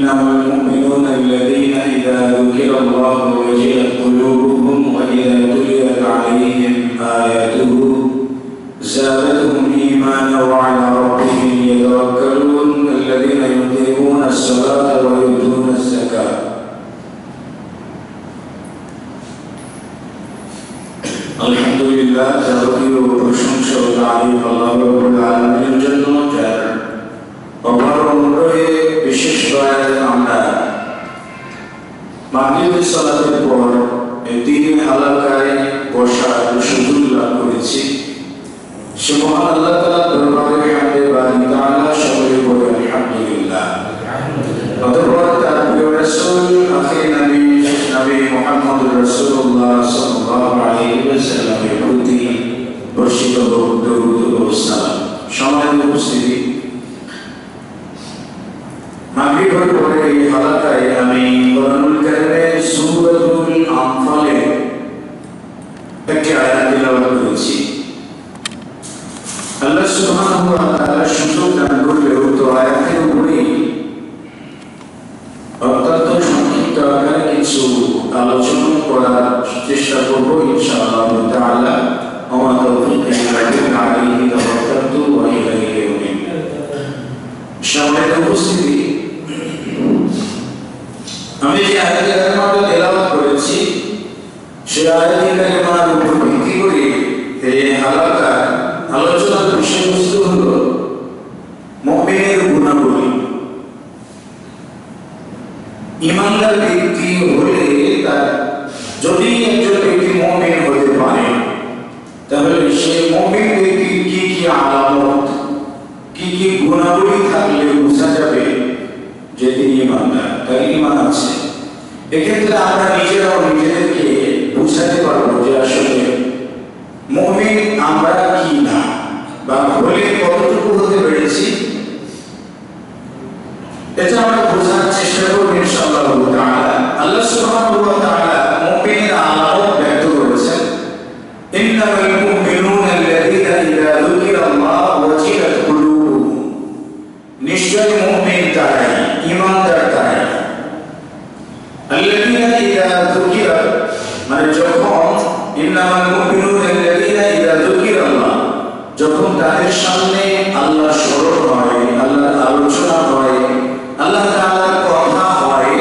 إنما المؤمنون الذين إذا ذكر الله وجلت قلوبهم وإذا تليت عليهم آياته زادتهم إيمانا وعلى ربهم يتوكلون الذين يقيمون الصلاة ويؤتون الزكاة আলহামদুলিল্লাহ যাবতীয় প্রশংসা ও তারিফ আল্লাহ রাব্বুল আলামিনের জন্য, যার অপার অনুগ্রহে বিশেষ দয়ায় আমরা মাগরিবের সালাতের পর এই তিন হালাকায় বসার সুযোগ লাভ করেছি। সে মহান আল্লাহ তাআলার দরবারে হামদে বাড়ি তাআলা সকলে বলে আলহামদুলিল্লাহ। অতঃপর তার প্রিয় রাসূল আখির নবী মুহাম্মদুর রাসূলুল্লাহ সাল্লাল্লাহু আলাইহি ওয়াসাল্লামের প্রতি বর্ষিত হোক দরুদ ও সালাম। সম্মানিত উপস্থিতি, মাগরিবের পরে এই হালাকায় আমি কোরআনুল কারীমের সূরাতুল আনফালের একটি আয়াত তিলাওয়াত করেছি। আল্লাহ সুবহানাহু ওয়া তাআলা সুযোগ দান করলেও তো আয়াতের উপরে অত্যন্ত সংক্ষিপ্ত আকারে কিছু আলোচনা করার চেষ্টা করব ইনশাআল্লাহ তাআলা। আমার তৌফিক ইল্লা আলাইহি তাওয়াক্কালতু ওয়া ইলাইহি উনীব। সম্মানিত উপস্থিতি, আমি যে আয়াতের কারিমাটা তেলাওয়াত করেছি সেই আয়াতের কারিমার উপর ভিত্তি করে এই হালাকার আলোচনার বিষয়বস্তু হলো মুমিনের গুণাবলী। ইমানদার ব্যক্তি হলে তার যদি একজন ব্যক্তি মুমিন হতে পারে তাহলে সেই মুমিন ব্যক্তির কি কি আলামত, কি কি গুণাবলী থাকলে বোঝা যাবে যে তিনি ইমানদার, তার ইমান আছে। এক্ষেত্রে আমরা নিজেরাও নিজেদেরকে বুঝাতে পারবো যে আসলে মুমিন আমরা কি না, বা হলে কতটুকু হতে পেরেছি, এটা আমরা বোঝার চেষ্টা করব ইনশাআল্লাহ তাআলা। আল্লাহ সুবহানাহু ওয়া তাআলা মুমিনের আলামত ব্যক্ত করেছেন, ইন্নামাল মুমিনুনা আল্লাযীনা ইযা যুকিরাল্লাহু ওয়াজিলাত কুলুবুহুম। নিশ্চয় মুমিন তারাই, ঈমানদার তারাই, আল্লাযীনা ইযা যুকিরা মানে যখন, ইন্নামাল মুমিনুনা আল্লাযীনা ইযা যুকিরাল্লাহ, যখন তাদের সামনে আল্লাহ স্মরণ হয়, আল্লাহর আলোচনা হয়, আল্লাহ তাআলার কথা হয়,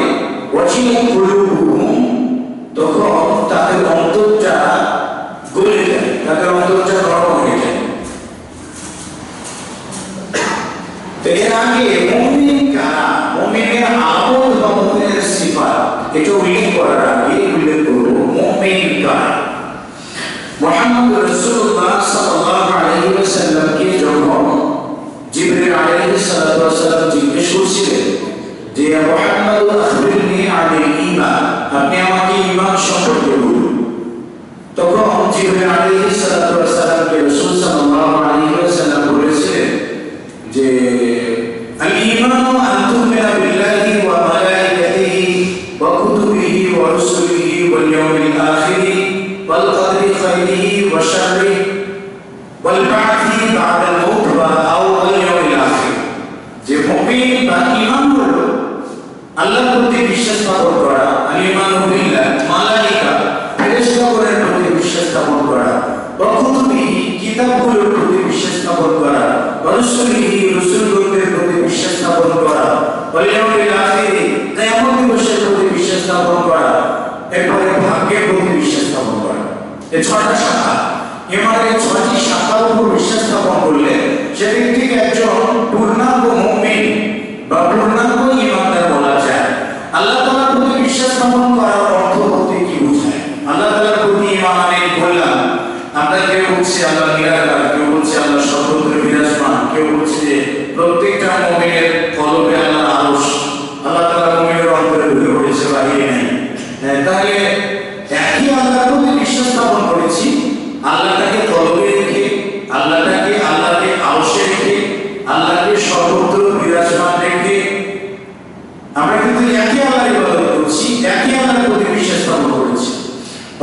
ওয়াজিলাত কুলুবুহুম, তখন তাদের অন্তরটা গলে যায়, তাদের অন্তরটা নরম হয়ে যায়। এর আগে মুমিন কারা, মুমিনের আমল বা মুমিনের সিফাত, এটা উল্লেখ করার আগে উল্লেখ করব মুমিন কারা। মুহাম্মদ রাসূলুল্লাহ সাল্লাল্লাহু আলাইহি ওয়াসাল্লামকে যখন জিবরিল আলাইহিস সালাতু ওয়াস সালাম জিজ্ঞেস করছিলেন যে মুহাম্মদ আখবিরনি আনিল ঈমান, আপনি আমাকে ঈমান সম্পর্কে বলুন, তখন জিবরিল আলাইহিস সালাতু ওয়াস সালামকে রাসূল সাল্লাল্লাহু আলাইহি ওয়াসাল্লাম বলেছিলেন যে আল ঈমানু আন তু'মিনা বিল্লাহি ওয়া মালাইকাতিহি ওয়া কুতুবিহি ওয়া রুসুলিহি ওয়াল ইয়াউমিল আখির ওয়াল কদরি খাইরিহি ওয়া শাররিহি ওয়াল বা'থি বা'দাল মাউত ওয়া আওয়াল ইয়াউমিল আখির। যে মুমিন বা ঈমান হলো আল্লাহর প্রতি বিশ্বাস স্থাপন করা, আল ঈমানু বিল্লাহ, মালায়েকা ফেরেশতাগণের প্রতি বিশ্বাস স্থাপন করা, ওয়া কুতুবিহি কিতাবগুলোর প্রতি বিশ্বাস স্থাপন করা, ওয়া রুসুলিহি রাসূলগণের প্রতি বিশ্বাস স্থাপন করা, ওয়াল ইয়াউমিল আখির কিয়ামত দিবসের প্রতি বিশ্বাস স্থাপন করা, এরপরে ভাগ্যের প্রতি বিশ্বাস স্থাপন করা। এই ছয়টা শাখা, ঈমানের ছয়টি শাখার উপর বিশ্বাস স্থাপন করলে সে ব্যক্তিকে একজন পূর্ণাঙ্গ মুমিন বা পূর্ণাঙ্গ ঈমানদার বলা যায়। আল্লাহ তাআলার প্রতি বিশ্বাস স্থাপন করার অর্থ বলতে কি বোঝায়? আল্লাহ তাআলার প্রতি ঈমান আনতে বললাম, আমরা কেউ বলছি আল্লাহ নিরাকার, কেউ বলছি আল্লাহ সর্বত্র বিরাজমান, কেউ বলছি যে প্রত্যেকটা মুমিনের কলবে আল্লাহর আরশ, আল্লাহ তাআলা মুমিনের অন্তরে ঢুকে পড়েছে, বাহিরে নেই। তাহলে একই আল্লাহর প্রতি বিশ্বাস স্থাপন করেছি, আল্লাহটাকে কলবে রেখে, আল্লাহকে আরশে রেখে, আল্লাহকে সর্বত্র বিরাজমান রেখে আমরা কিন্তু একই আল্লাহর ইবাদত করছি, একই আল্লাহর প্রতি বিশ্বাস স্থাপন করেছি।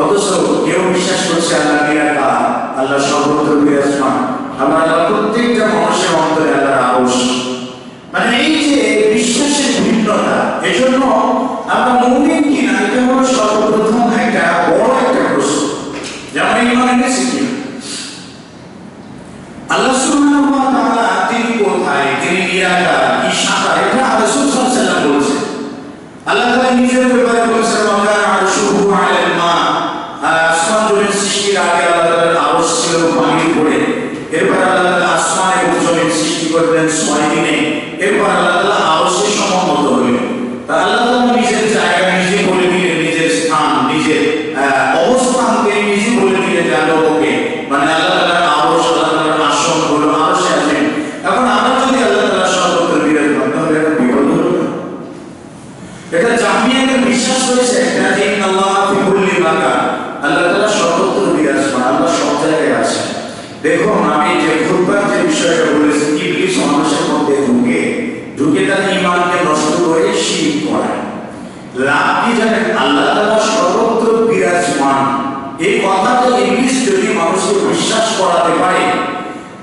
অথচ কেউ বিশ্বাস করছে আল্লাহ নিরাকার, আল্লাহ সর্বত্র বিরাজমান, আমরা প্রত্যেকটা মানুষের অন্তরে আল্লাহর আরশ। মানে এই যে বিশ্বাসের ভিন্নতা, কোথায়, তিনি নিরাকার, কি সাকার, এটা রাসূল সাল্লাল্লাহু আলাইহি ওয়াসাল্লাম বলেছেন। আল্লাহ তাআলা নিজের ব্যাপারে বলেছেন ওয়াকানা আরশুহু আলাল মা, আসমান জমিন সৃষ্টির আগে আল্লাহ তাআলার আরশ ছিল পানির উপরে। এরপর আল্লাহ তাআলা আসমান এবং জমিন সৃষ্টি করলেন 6 দিনে। এরপর আল্লাহ তাআলা আরশে সমুন্নত হলেন। তা আল্লাহ তাআলা নিজের জায়গা নিজে বলে দিলেন, নিজের স্থান, নিজের অবস্থান তিনি নিজে বলে দিলেন জান্নাতকে, মানে আল্লাহ তাআলার আরশ, আল্লাহ তাআলার আসন হলো আরশে আছেন। এখন আমরা যদি আল্লাহ তাআলার সর্বত্র বিরাজমান, তাহলে এটা বিপদ হলো না? এটা জামিয়াতের বিশ্বাস রয়েছে একটা যে আল্লাহ ফি কুল্লি মাকান, আল্লাহ তাআলা সর্বত্র বিরাজমান, আল্লাহ সব জায়গায় আছেন। দেখুন আমি যে খুতবার যে বিষয়টা বলেছি, ইবলিস মানুষের মধ্যে ঢুকে তার ঈমানকে নষ্ট করে শিরক করে। লাভ কি জানেন? আল্লাহ তাআলা সর্বত্র বিরাজমান এই কথাটা ইবলিস যদি মানুষকে বিশ্বাস করাতে পারে,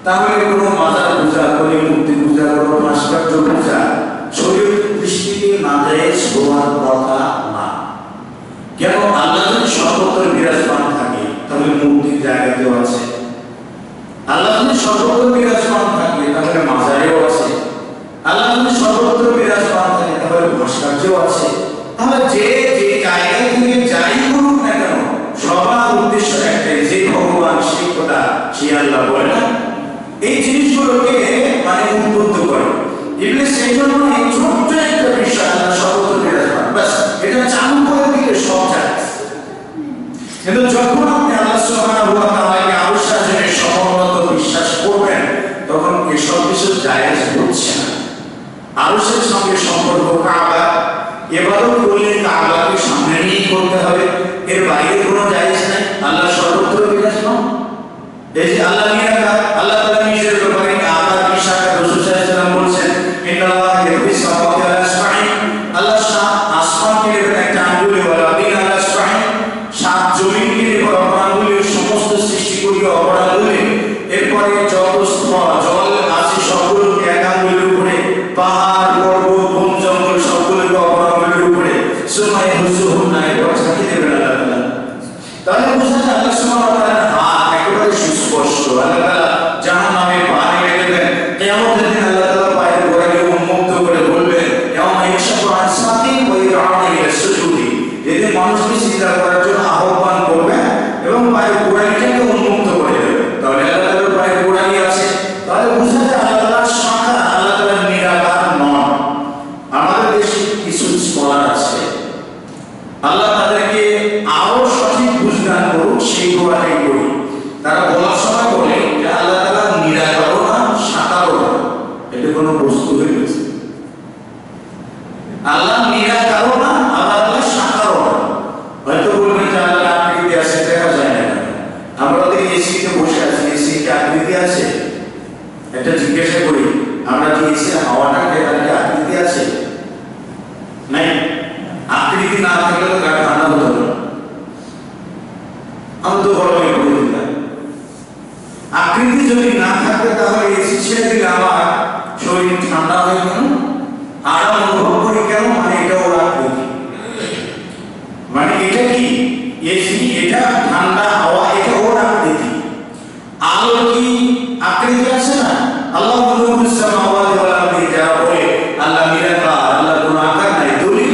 তাহলে কোনো মাজার পূজা, কোনো মূর্তি পূজা, কোনো ভাস্কর্য পূজা শরীয়ত দৃষ্টিতে নাজায়েজ হওয়ার কথা না। কেন? আল্লাহ যদি সর্বত্র বিরাজমান থাকে, তাহলে মূর্তির জায়গাতেও আছে। আল্লাহ যদি সর্বত্র বিরাজমান থাকে, তাহলে মাজারেও আছে। আল্লাহ যদি সর্বত্র বিরাজমান থাকে, তাহলে ভাস্কর্যও আছে। তাহলে যে যে জায়গা থেকে যাই করুক না কেন, সবার উদ্দেশ্য একটাই, যে ভগবান সেই কথা, সেই আল্লাহ বলে না। এই জিনিসগুলোকে মানে উদ্বুদ্ধ করে ইবলিস। সেই জন্য এই ছোট্ট একটা বিষয় আল্লাহ সর্বত্র বিরাজমান, বাস এটা চালু করে দিলে সব যায়। কিন্তু যখন আপনি আল্লাহ সুবহানাহু ওয়া তাআলাকে আরশের সমুন্নত বিশ্বাস করবেন, তখন এসব কিছু জায়েজ হচ্ছে না। আরশের সঙ্গে সম্পর্ক কাবা, ইবাদত করলে কাবাকে সামনে নিয়ে করতে হবে, এর বাইরে কোনো জায়েজ নাই। আল্লাহ সর্বত্র বিরাজমান। এই যে আল্লাহ নিরাকার, আল্লাহ তাআলা নিজের ব্যাপারে আকার কি সাকার রাসূল সাল্লাল্লাহু আলাইহি ওয়াসাল্লাম বলেছেন ইন্নাল্লাহা ইয়ারফিস সামাওয়াতি আলা আসমাইন, আল্লাহ আসমানকে একটা আঙ্গুলে ওয়ালা বিন আলা আসমাইন, সাত জমিনকে অপর আঙ্গুলে সমস্ত সৃষ্টি করিয়া অপর আঙ্গুলে, এরপরে যত স্থল জল আছে সবগুলোকে এক আঙ্গুলের উপরে, পাহাড় পর্বত বন জঙ্গল সবগুলোকে অপর আঙ্গুলের উপরে, সুমাই হুজুহুন নাই বসাতে দেবেন আল্লাহ তাআলা। তাহলে বুঝা যায় আল্লাহ সুবহানাহু ওয়া তাআলার হাত একেবারে সুস্পষ্ট। আল্লাহ তাআলা জাহান্নামে পানি দেবেন, কিয়ামতের দিন আল্লাহ তাআলা পায়ের গোড়াকে উন্মুক্ত করে বলবেন ইয়াউমা ইয়াশফু আন সাকিন ওয়া ইরআউনা ইলা সুজুদি, যেদিন মানুষকে সিজদা করার জন্য আহ্বান করবেন এবং পায়ের গোড়ালিটাকে উন্মুক্ত করে দেবেন। তাহলে আল্লাহ তাআলার পায়ের গোড়ালি আছে, তাহলে বুঝা যায় আল্লাহ তাআলার শাখা, আল্লাহ তাআলার নিরাকার নন। আমাদের দেশে কিছু স্কলার আছে, আল্লাহ তাদেরকে আরো সঠিক বুঝদান করুক, সেই দোয়াটাই করি। তারা বলার সময় বলে যে আল্লাহ তাআলা নিরাকারও না, সাকারও না। এটা কোনো বস্তু হয়ে গেছে। আল্লাহ নিরাকারও না, আল্লাহ তাআলা সাকারও না। হয়তো বলবেন যে আল্লাহ আকৃতি আছে, দেখা যায় না। আমরা তো এসিতে বসে আছি, এসিতে আকৃতি আছে? এটা জিজ্ঞাসা করি, আমরা কি এসি হাওয়াটা খেয়ে আকৃতি আছে? নাই। আকৃতি না থাকলে তো গা ঠান্ডা হতো না, আমি তো গরমে পড়ে দিতাম। আকৃতি যদি না থাকে, তাহলে এসি ছেড়ে দিলে আমার শরীর ঠান্ডা হয়ে কেন, আরাম অনুভব করি কেন? মানে এটা ওর আকৃতি, মানে এটা কি এসি, এটা ঠান্ডা হাওয়া, এটা ওর আকৃতি। আলো কি আকৃতি আছে না? আল্লাহ নূরুস সামাওয়াতি ওয়াল আরদি, যারা বলে আল্লাহ নিরাকার, আল্লাহ কোনো আকার নাই, দলিল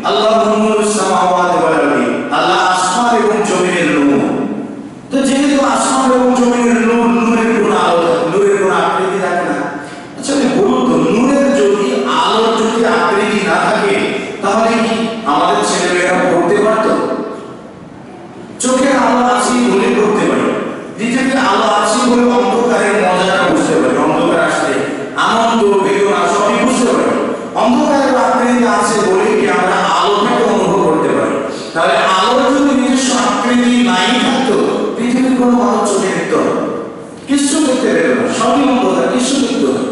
আল্লাহ নূরুস সামাওয়াতি ওয়াল আরদি, আল্লাহ আসমান এবং জমিনের নূর। তো যেহেতু আসমান এবং জমিনের নূর, নূরের কোনো আলো, নূরের কোনো আকৃতি থাকে না। আচ্ছা বলুন তো, নূরের যদি আলোর যদি আকৃতি না থাকে, তাহলে কি আমাদের ছেলেমেয়েরা পড়তে পারতো? চোখের আলো আছে বলে পড়তে পারে, নিজেকে আলো আছে বলে অন্ধকারের মজাটা বুঝতে পারে, অন্ধকার আসলে আনন্দ বেদনা সবই বুঝতে পারে। অন্ধকারের আকৃতি আছে বলে কি আমরা আলোটাকে অনুভব করতে পারি। তাহলে আলোর যদি নিজস্ব আকৃতি নাই থাকতো, পৃথিবীর কোনো মানুষ চোখে দেখতো না, কিছু দেখতে পেত না, সবই অন্ধকার, কিছু দেখতো না।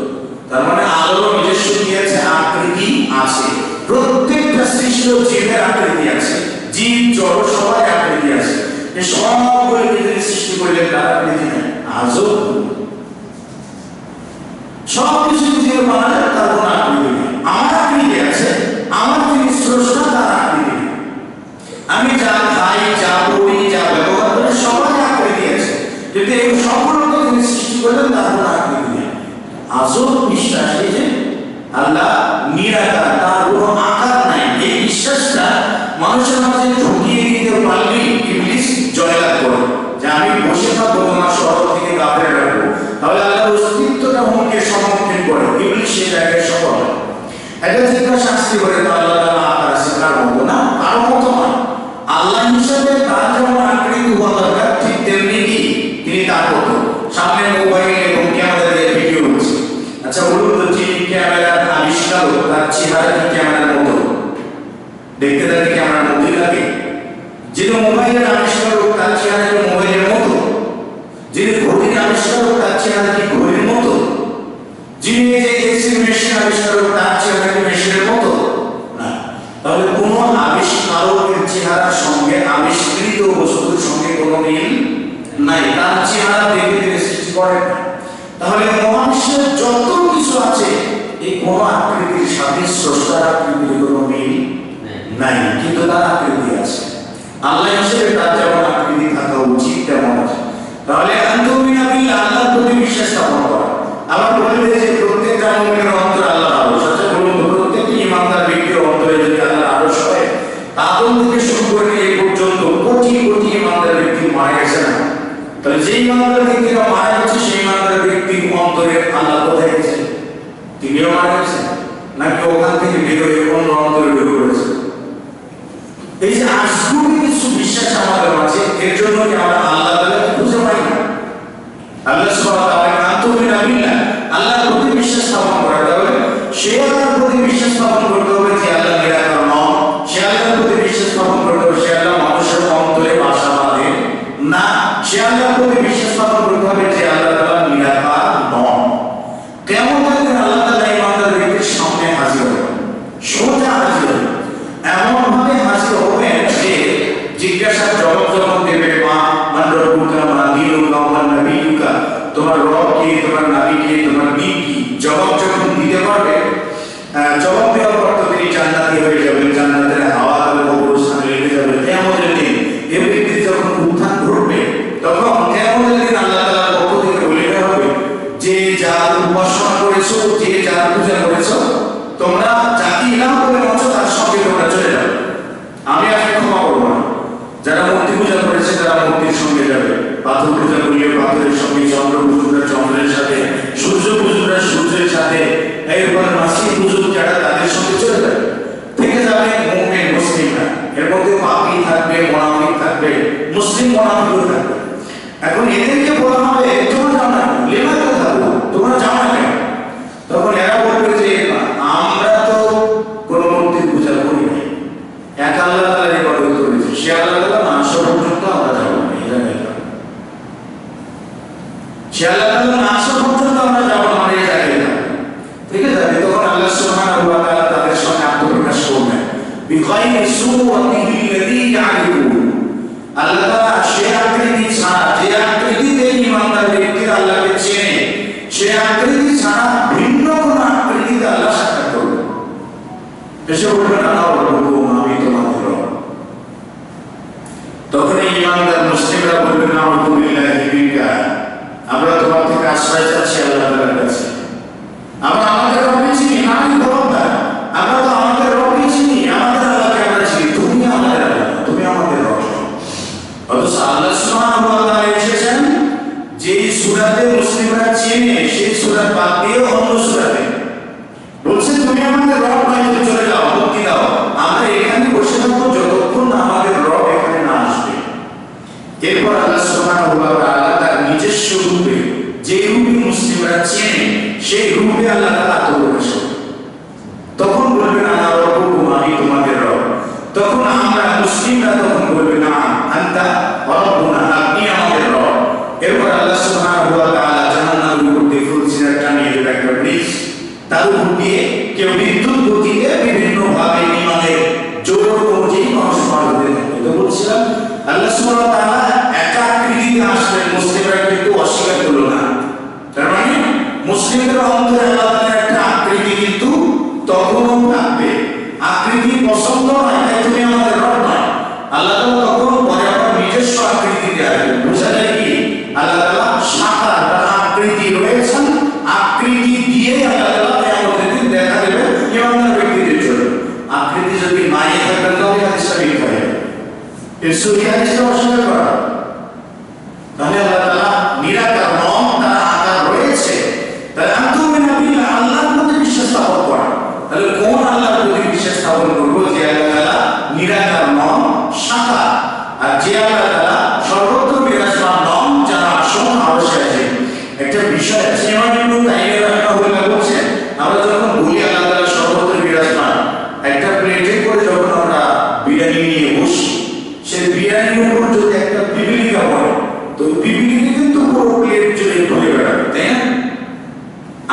তার মানে আলোর নিজস্ব কি আছে? আকৃতি আছে। প্রত্যেকটা সৃষ্ট জীবের আকৃতি আছে, জীব জড় সবার আকৃতি আছে। এই সবগুলো যদি সৃষ্টি করলে তার আকৃতি নেই, আজও সব কিছু দিয়ে বানালে তার কোনো আকৃতি নেই। আমার আকৃতি আছে, আমার যিনি স্রষ্টা তার আকৃতি নেই। আমি যা খাই, যা পড়ি, যা ব্যবহার করি, সবার আকৃতি আছে, কিন্তু এই সবগুলোকে যিনি সৃষ্টি করলেন তার কোনো আকৃতি নেই। আজও বিশ্বাস সৃষ্টি করে তো আল্লাহ তাআলা আকার আছে কার মতো না, কারো মতো না। আল্লাহ হিসেবে তার যেমন আকৃতি হওয়া দরকার, ঠিক তেমনি কি তিনি তার মতো। সামনে মোবাইল এবং ক্যামেরা দিয়ে ভিডিও হচ্ছে, আচ্ছা বলুন তো যিনি ক্যামেরার আবিষ্কারক তার চেহারা কি ক্যামেরার মতো? দেখতে দেখতে ক্যামেরার মতোই লাগে। যিনি মোবাইলের আবিষ্কারক তার চেহারা কি মোবাইলের মতো? যিনি ঘড়ির আবিষ্কারক তার চেহারা কি ঘড়ির মতো? যিনি এসি মেশিন আবিষ্কারক তার চেহারা কি মেশিনের মতো? না। তাহলে কোন আবিষ্কারকের চেহারার সঙ্গে আবিষ্কৃত বস্তুর সঙ্গে কোনো মিল নাই, তার চেহারা দেখে তিনি সৃষ্টি করেন না। তাহলে মহাবিশ্বের যত কিছু আছে এই কোন আকৃতির সাথে স্রষ্টার আকৃতির কোনো মিল নাই, কিন্তু তার আকৃতি আছে। আল্লাহ হিসেবে তার যেমন আকৃতি থাকা উচিত তেমন আছে। তাহলে আনতুমিনা বিল্লাহ, আল্লাহর প্রতি বিশ্বাস স্থাপন করা। আবার বলবে যে প্রত্যেকটা মুমিনের অন্তরে আল্লাহর আরশ আছে। বলুন তো প্রত্যেকটি ঈমানদার ব্যক্তির অন্তরে যদি আল্লাহর আরশ হয়, আদম থেকে শুরু করে এই পর্যন্ত কোটি কোটি ঈমানদার ব্যক্তি মারা গেছে না? তাহলে যে ঈমানদার ব্যক্তিরা মারা গেছে সেই ঈমানদার ব্যক্তির অন্তরে আল্লাহ কোথায় গেছে? তিনিও মারা গেছেন নাকি ওখান থেকে বেরোয় অন্য অন্তরে ঢুকে পড়েছে? এই যে আজগুবি কিছু বিশ্বাস আমাদের মাঝে, এর জন্য কি আমরা আল্লাহ তাআলাকে খুঁজে পাই না? আল্লাহ সুবহানাহু ওয়া তাআলা আনতুমিনা বিল্লাহ, আল্লাহর প্রতি বিশ্বাস স্থাপন করা। তাহলে সে আল্লাহর প্রতি বিশ্বাস স্থাপন করতে হবে যে আল্লাহ নিরাকার নন। সে আল্লাহর প্রতি বিশ্বাস স্থাপন করতে হবে সে আল্লাহ মানুষের অন্তরে বাসা বাঁধে না। সে আল্লাহর প্রতি বিশ্বাস স্থাপন করতে হবে যে আল্লাহ তাআলা নিরাকার নন। কিয়ামতের দিন আল্লাহ তাআলা ঈমানদার ব্যক্তির সামনে হাজির হবেন, সোজা হাজির হবেন। এমন ভাবে হাজির হবেন যে জিজ্ঞাসার জবাব যখন দেবে, মা মান রব্বুকা মা দীনুকা ওয়া নবিয়ুকা, তোমার রব কি, তোমার নবী কি, তোমার দ্বীন কি, জবাব যখন দিতে পারবে, জবাব দেওয়ার পর তো তিনি জান্নাতি হয়ে যাবেন, জান্নাতের হাওয়া তার অবস্থানে লেগে যাবে। কিয়ামতের দিন এই ব্যক্তির যখন উত্থান ঘটবে, তখন কিয়ামতের দিন আল্লাহ তাআলার পক্ষ থেকে বলে দেওয়া হবে যে যার উপাসনা করেছো, যে যার পূজা করেছো, তোমরা জাতি ইলাহ করে মানছো, তার সঙ্গে তোমরা চলে যাবে, আমি আর ক্ষমা করবো না। যারা মূর্তি পূজা করেছে তারা মূর্তির সঙ্গে যাবে, পাথর পূজা করলে পাথরের সঙ্গে, চন্দ্র পূজা চন্দ্রের সাথে, সূর্য পূজা সূর্যের সাথে, এরপর মাসি পূজা যারা তাদের সঙ্গে চলে যাবে। থেকে যাবে মুমিন মুসলিমরা, এর মধ্যে পাপী থাকবে, মুনাফিক থাকবে, মুসলিম মুনাফিকও থাকবে। এখন এদেরকে বলা হবে তোমরা যাও না, লেমা কোথাও তোমরা যাও না কেন? তখন এরা বলবে যে আমরা তো কোনো মূর্তির পূজা করি না, এক আল্লাহ তাআলার ইবাদত করেছি, সে আল্লাহ তাআলা না আসা পর্যন্ত আমরা যাব না। এটা নেই, সে আল্লাহ তাআলা না আসা পর্যন্ত আমরা যাব না, এই জায়গায় না। ঠিক আছে? তখন আল্লাহ সুবহানাহু ওয়া তাআলা তাদের সামনে আত্মপ্রকাশ করবেন বিগাইরি সুওয়াতিহি আল্লাযী ইয়ারিফু। আল্লাহ তাআলা সে আকৃতি ছাড়া, যে আকৃতিতে ঈমানদার ব্যক্তি আল্লাহকে চেনে, সে আকৃতি ছাড়া ভিন্ন কোন আকৃতিতে আল্লাহ সাক্ষাৎ করবেন। এসে বলবেন আল্লাহ রব্বুকুম, আমি তোমাদের রব। তখন ঈমানদার মুসলিমরা বলবেন আউযু বিল্লাহি মিনকা, আমরা তোমার থেকে আশ্রয় চাচ্ছি আল্লাহ তাআলার কাছে। আমরা আমাদের রবকে চিনি না, আমি রব্বা, আমরা তো আমাদের রবকে চিনি, আমাদের আল্লাহকে আমরা চিনি, তুমি আমাদের আল্লাহ, তুমি আমাদের রব। অথচ আল্লাহ সুবহানাহু ওয়া তাআলা এসেছেন যেই সূরাতে মুসলিমরা চেনে সেই সূরা বাদ দিয়ে অন্য সূরাতে বলছে তুমি আমাদের রব নয়, তুমি চলে যাও, মুক্তি দাও, আমরা এখানে বসে থাকবো যতক্ষণ না আমাদের রব এখানে না আসবে। এরপর আল্লাহ সুবহানাহু ওয়া তাআলা তার নিজস্ব রূপে, যে রূপে মুসলিমরা চেনে সেই রূপে আল্লাহ তাআলা আত্মপ্রকাশ করবেন। তখন বলবেন আনা রব্বুকুম, আমি তোমাদের রব। তখন আমরা মুসলিমরা তখন বলবে না আনতা রব্বুনা, আপনি আমাদের রব। এরপর আল্লাহ সুবহানাহু ওয়া তাআলা জাহান্নামের উপর দিয়ে ফুলসিরাত টানিয়ে দেবেন, একটা ব্রিজ, তার উপর দিয়ে কেউ বিদ্যুৎ গতিতে বিভিন্ন ভাবে ইমানের জোর অনুযায়ী মানুষ পার হতে থাকে। তো বলছিলাম আল্লাহ সুবহানাহু ওয়া তাআলা একা আকৃতিতে আসলেন, মুসলিমরা কিন্তু অস্বীকার করলো না। তার মানে মুসলিমদের অন্তরে আল্লাহ তাআলার একটা আকৃতি কিন্তু তখনও থাকবে। আকৃতি পছন্দ নয় তাই তুমি আমাদের রব নয়, আল্লাহ তাআলা তখন পরে আবার নিজস্ব আকৃতি দেবেন। বোঝা যায় কি আল্লাহ তাআলা সাকার বা আকৃতি রয়েছেন, আকৃতি দিয়ে আল্লাহ তাআলা কিয়ামতের দিন দেখা দেবেন ঈমানদার ব্যক্তিদের জন্য। আকৃতি যদি নাই থাকে তবে হাদিসটা মিথ্যা হয়ে যাবে, এর সহিহ হাদিসটা অস্বীকার করা। তাহলে আল্লাহ তাআলা নিরাকার নন, তার আকার রয়েছে। তাহলে আনতুমিনা বিল্লাহ, আল্লাহর প্রতি বিশ্বাস স্থাপন করা। তাহলে কোন আল্লাহর প্রতি বিশ্বাস ইমাম ইবনে তাইমিয়া রাহিমাহুল্লাহ বলেছেন আমরা যখন বলি আল্লাহ তাআলা সর্বত্র বিরাজমান, একটা প্লেটে করে যখন আমরা বিরিয়ানি নিয়ে বসি, সেই বিরিয়ানির উপর যদি একটা পিপিলিকা পড়ে, তো পিপিলিকা কিন্তু পুরো প্লেট জুড়ে ঘুরে বেড়াবে, তাই না?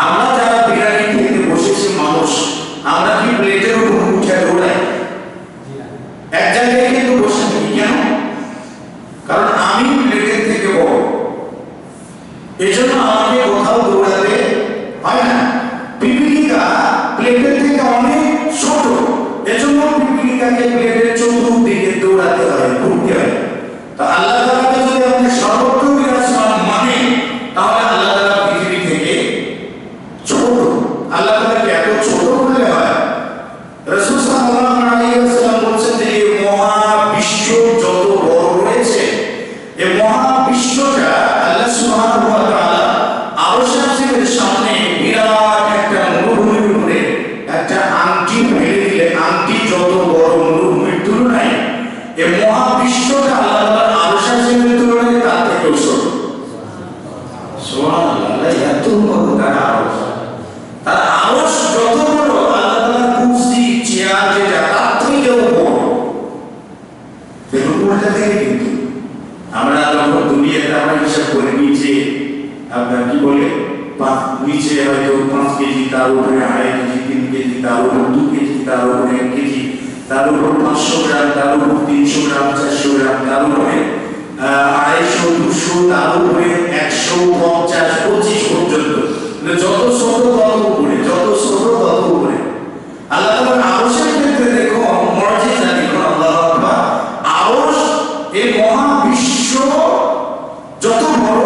আমরা যারা বিরিয়ানি খেতে বসেছি মানুষ, আমরা কি প্লেটের উপর উঠে দৌড়াই? এক জায়গায় কিন্তু বসে থাকি কেন? কারণ আমি প্লেটের থেকে বড়, এই জন্য আমাকে কোথাও দৌড়াতে হয় না। পিপিলিকা প্লেটের থেকে অনেক ছোট, এজন্য পিপিলিকাকে প্লেটের চতুর্দিকে দৌড়াতে হয়, ঘুরতে হয়। তা আল্লাহ তাআলাকে যদি আপনি সর্বত্র বিরাজমান মানে, তাহলে আল্লাহ তাআলা পৃথিবী থেকে ছোট। আল্লাহ তাআলাকে এত ছোট বললে হয়? রাসূল সাল্লাল্লাহু আলাইহি ওয়াসাল্লাম বলেছেন যে এই মহাবিশ্ব যত বড় রয়েছে, এই মহাবিশ্বটা আল্লাহ সুবহানাহু ওয়া তাআলা আরশের সামনে বিরাট একটা মরুভূমির উপরে একটা আংটি ফেলে দিলে, আংটি যত বড় মরুভূমির তুলনায় এই মহাবিশ্বটা আল্লাহ তাআলা আরশের তুলনায় তার থেকেও ছোট। সুবহানাল্লাহ, এত বড় তার আরশ। তার আরশ যত বড়, আল্লাহ তাআলার কুরসি, চেয়ার যেটা তার থেকেও বড়। দেখুন কোনটা থেকে কিন্তু আমরা যখন দুনিয়াতে আমরা হিসাব করে নিচে আপনার কি বলে নিচে হয়তো 5 কেজি, তার উপরে 2.5 কেজি, 3 কেজি, তার উপর 2 কেজি, তার উপরে 1 কেজি, তার উপর 500 গ্রাম, তার উপর 300 গ্রাম, 400 গ্রাম, তার উপরে 250, 200, তার উপরে 150, 25 পর্যন্ত। যত ছোট তত উপরে, যত ছোট তত উপরে। আল্লাহ তাআলার আরশের ক্ষেত্রে দেখো মুজিজা, দেখো আল্লাহু আকবার, আরশ এই মহাবিশ্ব যত বড়,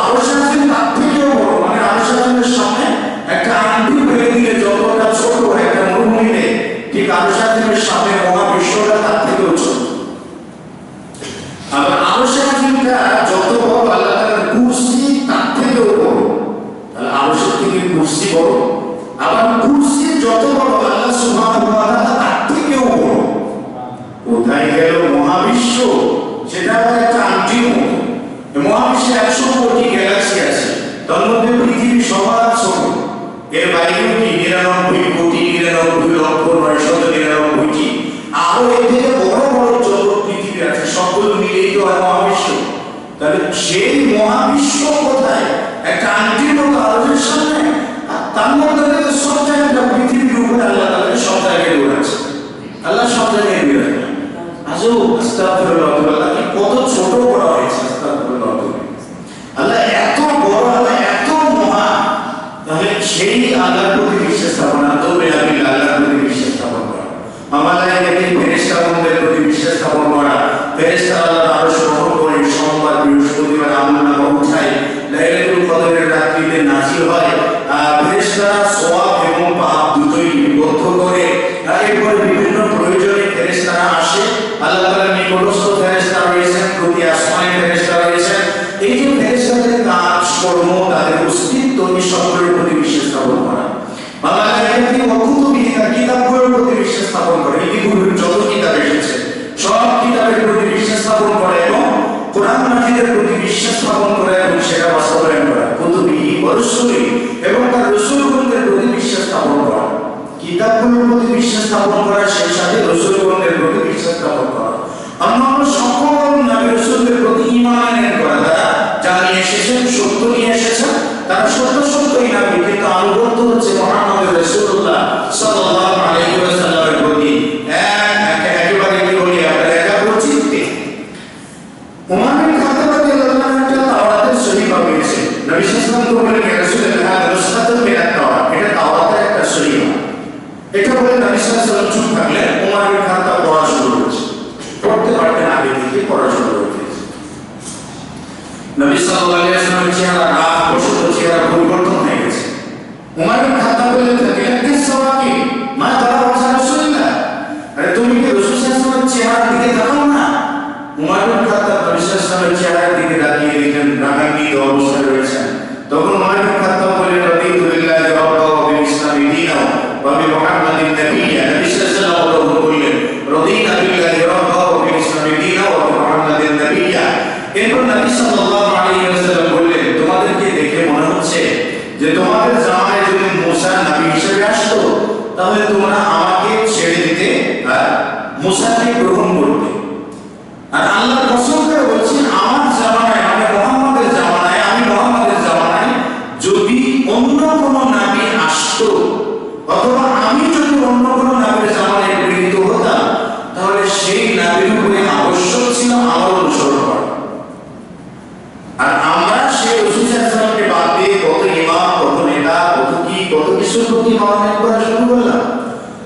আরশের তার থেকেও বড়। মানে আরশের সামনে একটা আংটি ফেলে দিলে যতটা ছোট একটা মরুভূমিতে, ঠিক আরশের সামনে মহাবিশ্বটা তার থেকেও ছোট। আবার আরশের যত বড়, আল্লাহ তাআলার কুরসি তার থেকেও বড়। তাহলে আরশের থেকে কুরসি বড়, আবার কুরসি যত বড়, আল্লাহ সুবহানাহু ওয়া তাআলা তার থেকেও বড়। কোথায় গেল মহাবিশ্ব? সেটা একটা আংটির মতো। মহাবিশ্বে 100 কোটি গ্যালাক্সি আছে, তার মধ্যে পৃথিবী সবার ছোট। এর বাইরেও কি 99 কোটি, 99 লক্ষ 999টি আরো এর থেকে বড় বড় যত পৃথিবী আছে, সকল মিলেই তো মহাবিশ্ব। তাহলে সেই মহাবিশ্ব কোথায়? একটা আংটির মতো আরশের সামনে, আর তার মধ্যে থেকে সব জায়গায় পৃথিবীর উপরে আল্লাহ তাআলা সব জায়গায় রয়েছে। আল্লাহ সব জায়গায় রয়েছে। আজও আস্তাগফিরুল্লাহ, আল্লাহকে কত ছোট করা হয়েছে। আস্তাগফিরুল্লাহ, আল্লাহ এত বড়, আল্লাহ এত মহান। তাহলে সেই আল্লাহর প্রতি বিশ্বাস স্থাপন, তবে আমি আল্লাহর প্রতি বিশ্বাস স্থাপন করা, মালায়েকাকে, ফেরেশতাগণের প্রতি বিশ্বাস স্থাপন করা, ফেরেশতারা আল্লাহর আরশ বহন করে সোমবার, বৃহস্পতিবার আমলনামা উঠায়, লাইলাতুল কদরের রাত্রিতে নাযিল হয়, ফেরেশতারা সওয়াব এবং পাপ দুটোই লিপিবদ্ধ করে, এরপর বিভিন্ন প্রয়োজনে ফেরেশতারা আসে। আল্লাহ তাআলার নিকটস্থ ফেরেশতা রয়েছেন, প্রতি আসমানে ফেরেশতা রয়েছেন। এই যে ফেরেশতাদের কাজ কর্ম, তাদের অস্তিত্ব, এই সকলের প্রতি বিশ্বাস স্থাপন করা। মালায়েকাকে ওয়াকুতুবিহি, কিতাবগুলোর প্রতি বিশ্বাস স্থাপন করে। ইতিপূর্বে যত কিতাব এসেছে সব কিতাবের প্রতি বিশ্বাস স্থাপন করে এবং কোরআন মাজিদের প্রতি বিশ্বাস স্থাপন করে এবং সেটা বাস্তবায়ন করা। কুতুবিহি ওয়া রুসুলিহি, এবং তার রাসূলগণের প্রতি বিশ্বাস স্থাপন করা। কিতাবগুলোর প্রতি বিশ্বাস স্থাপন করা, সেই সাথে রাসূলগণের প্রতি বিশ্বাস স্থাপন করা। অন্যান্য সকল নবী রাসূলদের প্রতি ঈমান আনয়ন করা, তারা যা নিয়ে এসেছেন সত্য নিয়ে এসেছেন, তারা সত্যই নবী, কিন্তু আনুগত্য হচ্ছে মুহাম্মদ রাসূলুল্লাহ সাল্লাল্লাহু আলাইহি ওয়াসাল্লামের প্রতি একেবারে কি বলি আমরা একাগ্র চিত্তে। ওমর বিন খাত্তাব রাদিয়াল্লাহু আনহু একটা তাওরাতের সহি পেয়েছে। নবী সাল্লাল্লাহু আলাইহি ওয়াসাল্লাম বলেন, ইয়া রাসূলুল্লাহ, নুসখাতুন মিনাত তাওরাত, এটা তাওরাতের একটা সহি। এটা বলে নবী সাল্লাল্লাহু আলাইহি ওয়াসাল্লাম চুপ থাকলেন। ওমর বিন খাত্তাব পড়া শুরু করেছে, পড়তে পারতেন আগে থেকে পড়া শুরু করেছে। নবী সাল্লাল্লাহু আলাইহি ওয়াসাল্লামের চেহারা রাগ বসত, চেহারা পরিবর্তন হয়ে গেছে। ওমর বিন খাত্তাব বললেন, "কি সওয়াকি মা তারা রাসূলুল্লাহ, আরে তুমি কি রাসূল সাল্লাল্লাহু আলাইহি ওয়াসাল্লামের চেহারার দিকে তাকাও না?" ওমর বিন খাত্তাব নবী সাল্লাল্লাহু আলাইহি ওয়াসাল্লামের চেহারার দিকে তাকিয়ে দেখলেন রাগান্বিত অবস্থায় রয়েছেন। তখন ওমর বিন খাত্তাব বললেন, "রাদিতু বিল্লাহি রাব্বান ওয়া বিল ইসলামি দীনান ওয়া বি মুহাম্মাদিন নাবিয়্যান।" নবী সাল্লাল্লাহু আলাইহি ওয়াসাল্লাম বললেন, "রাদিতু বিল্লাহি রাব্বান ওয়া বিল ইসলামি দীনান ওয়া বি মুহাম্মাদিন নাবিয়্যান।" এরপর নবী সাল্লাল্লাহু আলাইহি ওয়াসাল্লাম বললেন, "তোমাদেরকে দেখে মনে হচ্ছে যে তোমাদের জামানায় যদি মুসা নবী হিসেবে আসতো তাহলে তোমরা আমাকে ছেড়ে দিতে আর মুসাকে গ্রহণ করতে। আর আল্লাহ কসম করে বলছেন আমার জামানায় মানে মুহাম্মদের জামানায় আমি মুহাম্মদের জামানায় যদি অন্য কোনো নবী আসতো অথবা আমি যদি অন্য কোনো নবীর জামানায় প্রেরিত হতাম তাহলে সেই নবীর উপরে আবশ্যক ছিল আমার অনুসরণ করা। আর আমরা সেই রাসূল সাল্লাল্লাহু আলাইহি ওয়াসাল্লামকে বাদ দিয়ে কত ইমাম কত নেতা কত কিছুর প্রতি মানায় করা শুরু করলাম।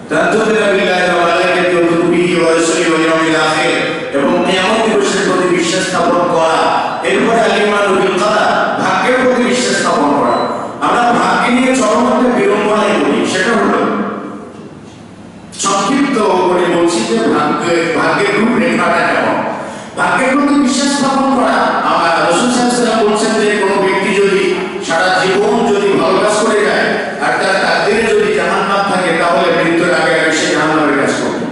তানতুবিনা বিল্লাহি ওয়া মালাইকাতিহি ওয়া কুতুবিহি ওয়া রুসুলিহি ওয়াল ইয়াউমিল আখির এবং কিয়ামত দিবসের প্রতি বিশ্বাস স্থাপন করা। এরপরে আল ঈমানু বিল কদর ভাগ্যের প্রতি বিশ্বাস স্থাপন করা। আমরা ভাগ্য নিয়ে চরমভাবে বিড়ম্বনায় পড়ি, সেটা হলো সংক্ষিপ্ত করে বলছি যে ভাগ্যের রূপরেখাটা কেমন। ভাগ্যের প্রতি বিশ্বাস স্থাপন করা আমরা রাসূল সাল্লাল্লাহু আলাইহি ওয়াসাল্লাম বলছেন যে কোনো ব্যক্তি যদি সারা জীবন যদি ভালো কাজ করে যায় আর তার তাকদীরে যদি জাহান্নাম থাকে তাহলে মৃত্যুর আগে সে জাহান্নামের কাজ করবে।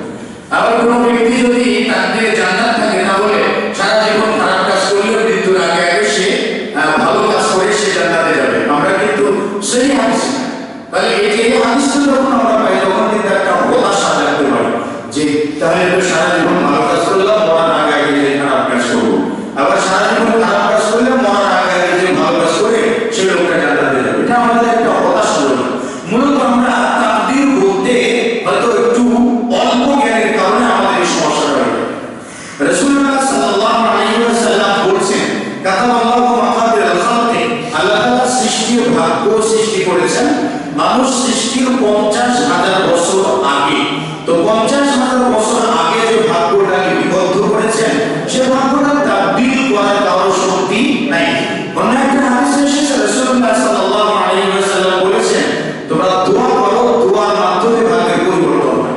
আবার কোনো ব্যক্তি যদি তাকদীরে জান্নাত থাকে তাহলে সারা জীবন খারাপ কাজ করলেও মৃত্যুর আগে সে ভালো কাজ করে সে জান্নাতে যাবে। আমরা কিন্তু সেই হাদিস তাহলে এই হাদিসটা যখন আমরা পাই তখন কিন্তু একটা হতাশা জাগতে পারে যে তাহলে তো সারা জীবন ভালো কাজ করলাম মরার আগে যে খারাপ কাজ করবো, আবার সারা জীবন খারাপ কাজ করলে মরার আগে যে ভালো কাজ করে সে লোকটা জান্নাতে যাবে। এটা আমাদের একটা হতাশা হলো। মূলত আমরা তাকদীর বলতে হয়তো একটু অল্প জ্ঞানের কারণে আমাদের এই সমস্যাটা হয়। রাসূলুল্লাহ সাল্লাল্লাহু আলাইহি ওয়াসাল্লাম বলেছেন কাতাবাল্লাহু মাকাদিরাল খালকি, আল্লাহ তাআলা সৃষ্টির ভাগ্য সৃষ্টি করেছেন মানুষ সৃষ্টির 50,000 বছর আগে। তো 50,000 বছর আগে যে ভাগ্যটাকে বিবদ্ধ করেছেন সে ভাগ্যটা তাবদীল করার কারো শক্তি নাই। অন্য একটা হাদিসে এসেছে রাসূলুল্লাহ সাল্লাল্লাহু আলাইহি ওয়াসাল্লাম বলেছেন তোমরা দোয়া করো, দোয়ার মাধ্যমে ভাগ্যের পরিবর্তন হয়।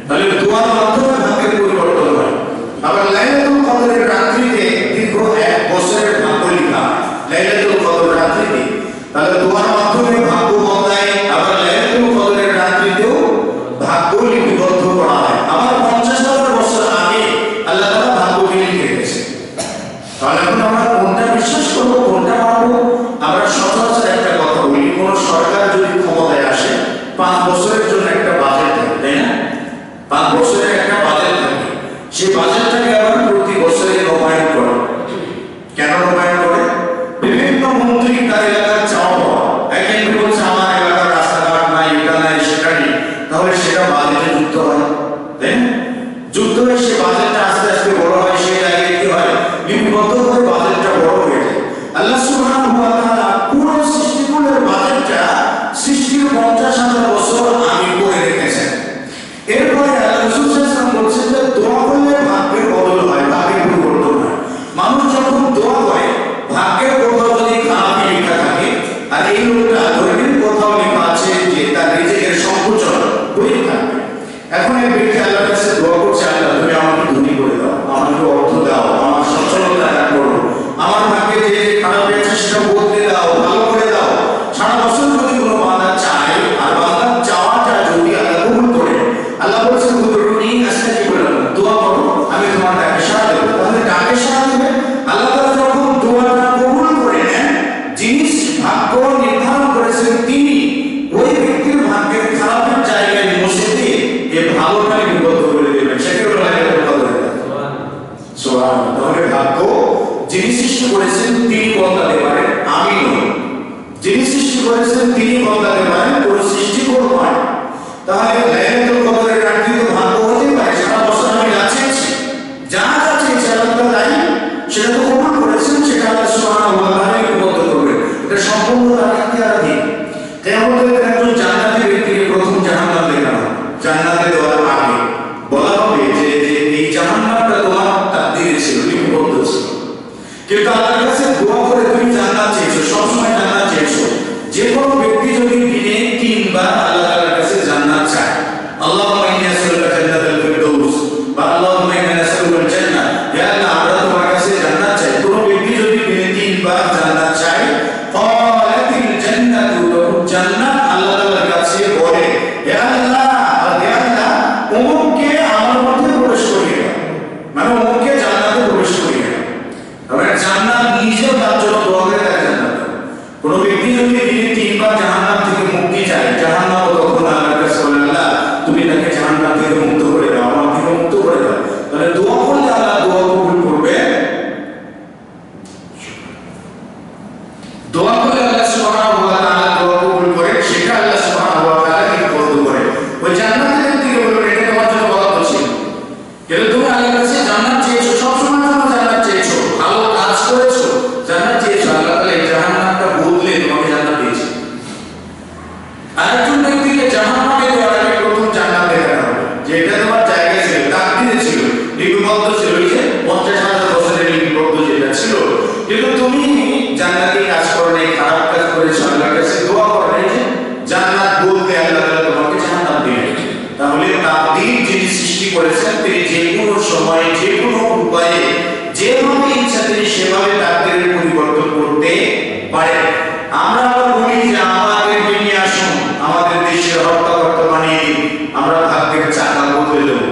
তাহলে দোয়ার মাধ্যমে ভাগ্যের পরিবর্তন হয়। আবার লাইলাতুল কদরের রাত্রিতে দীর্ঘ 1 বছরের ভাগ্য লেখা লাইলাতুল কদর রাত্রিতে, তাহলে দোয়ার মাধ্যমে ভাগ্য বদলায়। আবার লাইলাতুল কদরের রাত্রিতেও ভাগ্য লিপিবদ্ধ করা হয়। আবার 50,000 বছর আগে আল্লাহ তাআলা ভাগ্যকে লিখে রেখেছেন। তাহলে এখন আমরা কোনটা বিশ্বাস করব কোনটা মানব? আমরা সচরাচর একটা কথা বলি, কোন সরকার যদি ক্ষমতায় আসে 5 বছরের জন্য একটা বাজেট থাকে, তাই না? 5 বছরের একটা বাজেট থাকে, সেই বাজেটটাকে আবার প্রতি বছরে নবায়ন করে। কেন নবায়ন করে? বিভিন্ন মন্ত্রী তার এলাকার চাওয়া পাওয়া, একজন বলছে আমার এলাকার রাস্তাঘাট নাই, এটা নাই, সেটা নেই, তাহলে সেটা বাজেটে যুক্ত হয়, তাই না? যুক্ত হয়ে সে বাজেটটা আস্তে আস্তে বড় হয়, সেই জায়গায় কি হয় লিপিবদ্ধ করে বাজেটটা বড় হয়ে যায়। আল্লাহ সুবহানাহু ওয়া তাআলা পুরো সৃষ্টিকুলের বাজেটটা সৃষ্টির 50,000 বছর আগে করে রেখেছেন। এরপরে রাসূল সাল্লাল্লাহু আলাইহি ওয়াসাল্লাম বলেছেন যে দোয়া করলে ভাগ্যের বদল হয়, ভাগ্যের পরিবর্তন হয়। মানুষ যখন দোয়া করে ভাগ্যের কোথাও যদি খারাপ লেখা থাকে আর এই লোকটা ধর্মের কোথাও লেখা আছে যে তার রিজিকের সংকোচন হয়ে থাকবে, এখন এই ব্যক্তি আল্লাহর কাছে দোয়া করছে আল্লাহ তুমি আমাকে ধনী করে দাও, আমাকে অর্থ দাও, আমার সচ্ছলতা দান করো, আমার ভাগ্যে যে খারাপ আছে সেটা বদলে দাও, ভালো করে দাও। সারা বছর যদি কোনো বান্দা চায় আর বান্দার চাওয়াটা যদি আল্লাহ কবুল করে, আল্লাহ বলছে উদরুনি আস্তাজিব লাকুম, দোয়া করো আমি তোমার ডাকে সাড়া দেব। তাহলে ডাকে সাড়া দেবে আল্লাহ তাআলা যখন দোয়াটা কবুল করে নেন, যিনি ভাগ্য নির্ধারণ করেছেন তিনি ওই ব্যক্তির ভাগ্যের খারাপের জায়গায় বসে দিয়ে এই ভালোটাকে বিবদ্ধ করে দেবেন। সেটা হলো লাইলাতুল কদর। সুবহানাল্লাহ। তাহলে ভাগ্য যিনি সৃষ্টি করেছেন তিনি বদলাতে পারেন, আমি নই। যিনি সৃষ্টি করেছেন তিনি বদলাতে পারেন, কোন সৃষ্টিকর্তা নয়। তাহলে লাইলাতুল কদরের রাত্রিতে ভাগ্য হতে পারে সারা বছর আমি যাচ্ছি যা যাচ্ছে আল্লাহ তাই সেটা তো কবুল করেছেন, সেটা আল্লাহ সুবহানাহু ওয়া তাআলা বিবদ্ধ করবেন। এটা সম্পূর্ণ তার ইখতিয়ারাধীন। কিয়ামতের একজন জান্নাতি ব্যক্তিকে প্রথম জাহান্নাম দেখানো হবে। জান্নাতে দেওয়ার আগে বলা হবে যে এই জাহান্নামটা তোমার তাকদীরে ছিল, লিপিবদ্ধ ছিল, কিন্তু আল্লাহর কাছে দোয়া করে তুমি জান্নাত চেয়েছো, সবসময় জান্নাত চেয়েছো। যে কোনো ব্যক্তি যদি দিনে 3 বার আল্লাহ তাআলার কাছে জান্নাত চায়, আল্লাহুম্মা ইন্নী আসআলুকা জান্নাতাল ফিরদাউস বা আল্লাহুম্মা ইন্নী আসআলুকাল জান্নাহ, ইয়া আল্লাহ আমরা তোমার কাছে জান্নাত চাই। কোনো ব্যক্তি যদি দিনে 3 বার জান্নাত চায়, ক্বালাতিল জান্নাতু, জান্নাত আল্লাহ তাআলার কাছে বলে ইয়া আল্লাহ অমুককে আমার মধ্যে প্রবেশ করিয়ে দাও, মানে অমুককে জান্নাতে প্রবেশ করিয়ে দাও। তবে জান্নাত নিজেও তার জন্য দোয়া করে তার জান্নাত। কোনো ব্যক্তি যদি দিনে 3 বার জাহান্নাম থেকে মুক্তি চায়, জাহান্নাম তখন আল্লাহর কাছে বলে, আল্লাহ তুমি তাকে জাহান্নাম থেকে মুক্ত করে দাও, আমার থেকে মুক্ত করে দাও। তাহলে দোয়া করলে আল্লাহ দোয়া কবুল করবে। দোয়া করলে আল্লাহ সুবহানাহু ওয়া তাআলা দোয়া কবুল করে, সেটা আল্লাহ সুবহানাহু ওয়া তাআলা কি বন্ধ করে। ওই জান্নাতের দিকে বলবেন এটা তোমার জন্য বরাদ্দ ছিল, কিন্তু তুমি আল্লাহর কাছে জান্নাত চেয়েছো, সব সময় জন্য জান্নাত চেয়েছো, ভালো কাজ করেছো, জান্নাত চেয়েছো, আল্লাহ তাআলা এই জাহান্নামটা বদলে তোমাকে জান্নাত দিয়েছে। আরেকজন ব্যক্তিকে জাহান্নামে দেওয়ার আগে প্রথম জান্নাত দেখানো হবে, যে এটা তোমার জায়গা ছিল, তাকদীরে ছিল, লিপিবদ্ধ ছিল, ওই যে 50,000 বছরের লিপিবদ্ধ যেটা ছিল, কিন্তু তুমি জান্নাতি কাজ করো নাই, খারাপ কাজ করেছো, আল্লাহর কাছে দোয়া করো নাই যে জান্নাত বলতে আল্লাহ তাআলা তোমাকে জান্নাত দিবেন। তাহলে তাকদীর যিনি সৃষ্টি করেছেন, তিনি যে কোনো সময়ে যে কোনো উপায়ে যেভাবে ইচ্ছা তিনি সেভাবে তাকদীরের পরিবর্তন করতে পারেন। আমরা আবার বলি যে আমাদের নিয়ে আসুন, আমাদের দেশের হত্যাকর্তা বানিয়ে দিন, আমরা ভাগ্যের চাকা বদলে দেবো।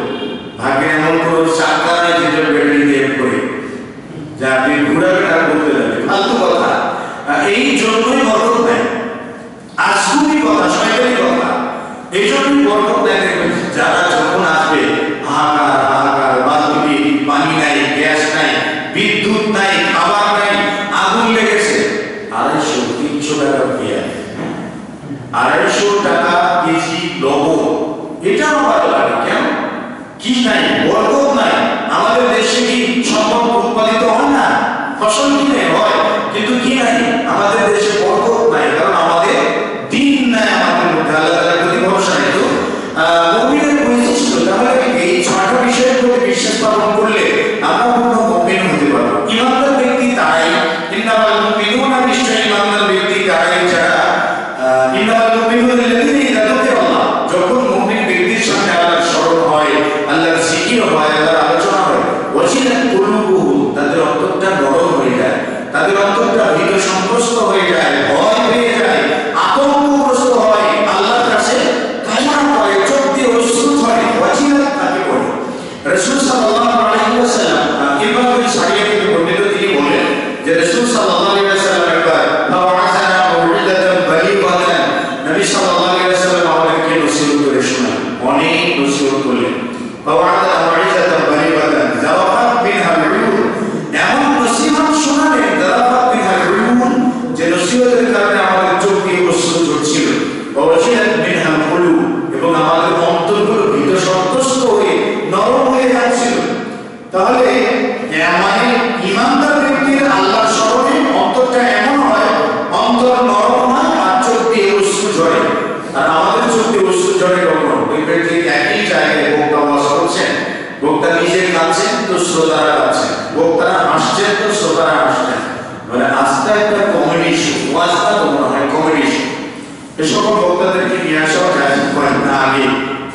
ভাগ্যের এমন কোনো চাকা নাই যেটা ব্যাটারি দিয়ে করে যা আপনি ঘুরাবেন আর বদলে দেবেন, ফালতু কথা। এই জন্যই বরকত নেই, আসুনি কথা, শয়তানি কথা। এই জন্যই বরকত নেই। যারা যখন আসবে হাহাকার হাহাকার, বালতি পানি নাই, গ্যাস নাই, বিদ্যুৎ নাই, খাবার নাই, আগুন লেগেছে, 250-300 টাকা পেঁয়াজ, 250 টাকা কেজি লবণ, এটা আমার লাগে কেন? কি নাই? বরকত নাই। আমাদের দেশে কি সম্পদ উৎপাদিত হয় না? ফসল কিনে হয়, কিন্তু কি নাই? আমাদের দেশে বরকত নাই, কারণ আমাদের দিন নাই, আমাদের মধ্যে আল্লাহ তাআলার প্রতি ভরসা নেই। তো মুমিনের বৈশিষ্ট্য, তাহলে এই 6টা বিষয়ের প্রতি বিশ্বাস স্থাপন করলে আমরা পূর্ণ মুমিন হতে পারবো। ঈমানদার ব্যক্তি তারাই, ইন্নামাল মুমিনুনা, নিশ্চয় ঈমানদার ব্যক্তি তারাই যারা ইন্নামাল মুমিনুনা আল্লাযীনা ইযা যুকিরাল্লাহ, যখন মুমিন ব্যক্তির সামনে আল্লাহর স্মরণ হয়, আল্লাহর জিকির হয়, আল্লাহর আলোচনা হয়, ওয়াজিলাত কুলুবুহুম, তাদের অন্তরটা নরম হয়ে যায়, তাদের অন্তরটা ভীত সন্ত্রস্ত হয়ে যায়, ভয় পেয়ে যায়, আতঙ্কগ্রস্ত হয়, আল্লাহর কাছে কান্না করে, চোখ দিয়ে অশ্রু ঝরে, ওয়াজিলাত তাকে বলে। রাসূল সাল্লাল্লাহু আলাইহি ওয়াসাল্লাম ইবনে সারিয়া থেকে বর্ণিত, তিনি বলেন যে রাসূল সাল্লাল্লাহু আলাইহি ওয়াসাল্লাম একবার ফাওয়াসানা মাউইদাতান বালিগাতান, নবী সাল্লাল্লাহু আলাইহি ওয়াসাল্লাম আমাদেরকে নসিহত করে শোনালেন, অনেক নসিহত করলেন। ফাওয়াসানা মাউইদাতান বালিগাতান যাওয়াফাত বিনহা উয়ুন, এমন নসিহত শোনালেন যাওয়াফাত বিনহা উয়ুন, যে নসিহতের কারণে আমাদের চোখ দিয়ে অশ্রু ঝরছিল, ওয়াজিলাত বিনহা কুলুব, এবং আমাদের অন্তরগুলো ভীত সন্ত্রস্ত হয়ে নরম হয়ে যাচ্ছিল। তাহলে মানে ঈমানদার ব্যক্তির আল্লাহর স্মরণে অন্তরটা এমন হয়, অন্তর নরম হয় আর চোখ দিয়ে অশ্রু ঝরে। আর আমাদের চোখ দিয়ে অশ্রু ঝরে কখন? দেখবেন যে একই জায়গায় বক্তা ওয়াজ করছেন, বক্তা নিজে কাঁদছেন তো শ্রোতারা কাঁদছেন, বক্তারা হাসছেন তো শ্রোতারা হাসছেন, মানে আস্তে একটা কমেডি শো, ওয়াজটা তো মনে হয় কমেডি শো। এই সকল বক্তাদেরকে নিয়ে আসা যায় কয়েকদিন আগে,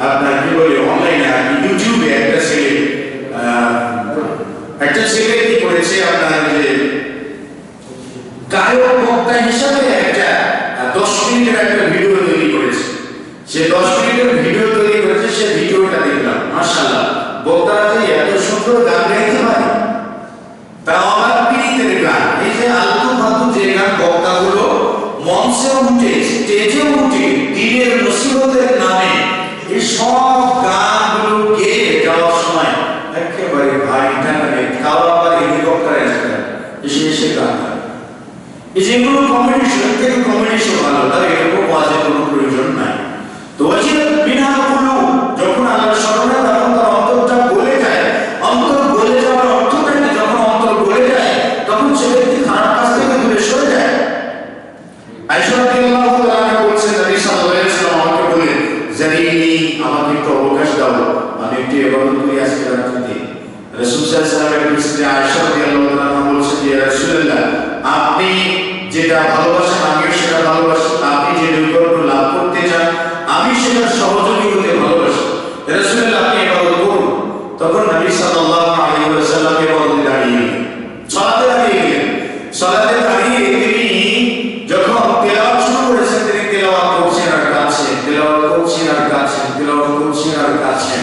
আপনার কি বলে অনলাইনে ইউটিউবে একটা ছেলে কি করেছে, আপনার যে গায়ক বক্তা হিসাবে একটা 10 মিনিটের একটা ভিডিও তৈরি করেছে। সে 10 মিনিটের ভিডিও তৈরি করেছে, সে ভিডিওটা দেখলাম, মাশাআল্লাহ, বক্তারা যে এত সুন্দর গান গাইতে পারে, তাও আমার পীড়িতের গান, এই যে আলতু ফালতু যে গান, বক্তাগুলো মঞ্চে উঠে, স্টেজে উঠে দিনের নসিহতের নামে এই সব গানগুলো গেয়ে যাওয়ার সময় একেবারে ভারী টাকারে খাওয়া আবার হেলিকপ্টারে এসে গান গায়। এই যেগুলো কমেডি শো, থেকে কমেডি শো ভালো, তার এরকম ওয়াজের কোনো প্রয়োজন নাই। তো ওয়াজিলাত বিনহা কুলুব, যখন আল্লাহর স্মরণে, তখন তার অন্তরটা গলে যায়। অন্তর গলে যাওয়ার অর্থটা কি? যখন অন্তর গলে যায় তখন সে ব্যক্তি খারাপ কাজ থেকে দূরে সরে যায়। আয়েশা রাদিয়াল্লাহু তাআলা বলছেন, নবী সাল্লাল্লাহু আলাইহি ওয়াসাল্লাম আমাকে বলেন, জানিনি, আমাকে একটু অবকাশ দাও, আমি একটু ইবাদত করি আজকে রাতে। রাসূল সাল্লাল্লাহু আলাইহি ওয়াসাল্লামের স্ত্রী আয়েশা রাদিয়াল্লাহু তাআলা বলছেন, ইয়া রাসূলুল্লাহ, আপনি যেটা ভালোবাসেন আমিও সেটা ভালোবাসি, আপনি যে নৈকট্য লাভ করতে চান আমি সেটা সহযোগী হতে ভালোবাসি, রাসূলুল্লাহ আপনি ইবাদত করুন। তখন নবী সাল্লাল্লাহু আলাইহি ওয়াসাল্লাম ইবাদতে দাঁড়িয়ে গেলেন, সালাতে দাঁড়িয়ে গেলেন। সালাতে দাঁড়িয়ে তিনি যখন তেলাওয়াত শুরু করেছেন, তিনি তেলাওয়াত করছেন আর কাঁদছেন, তেলাওয়াত করছেন আর কাঁদছেন, তেলাওয়াত করছেন আর কাঁদছেন,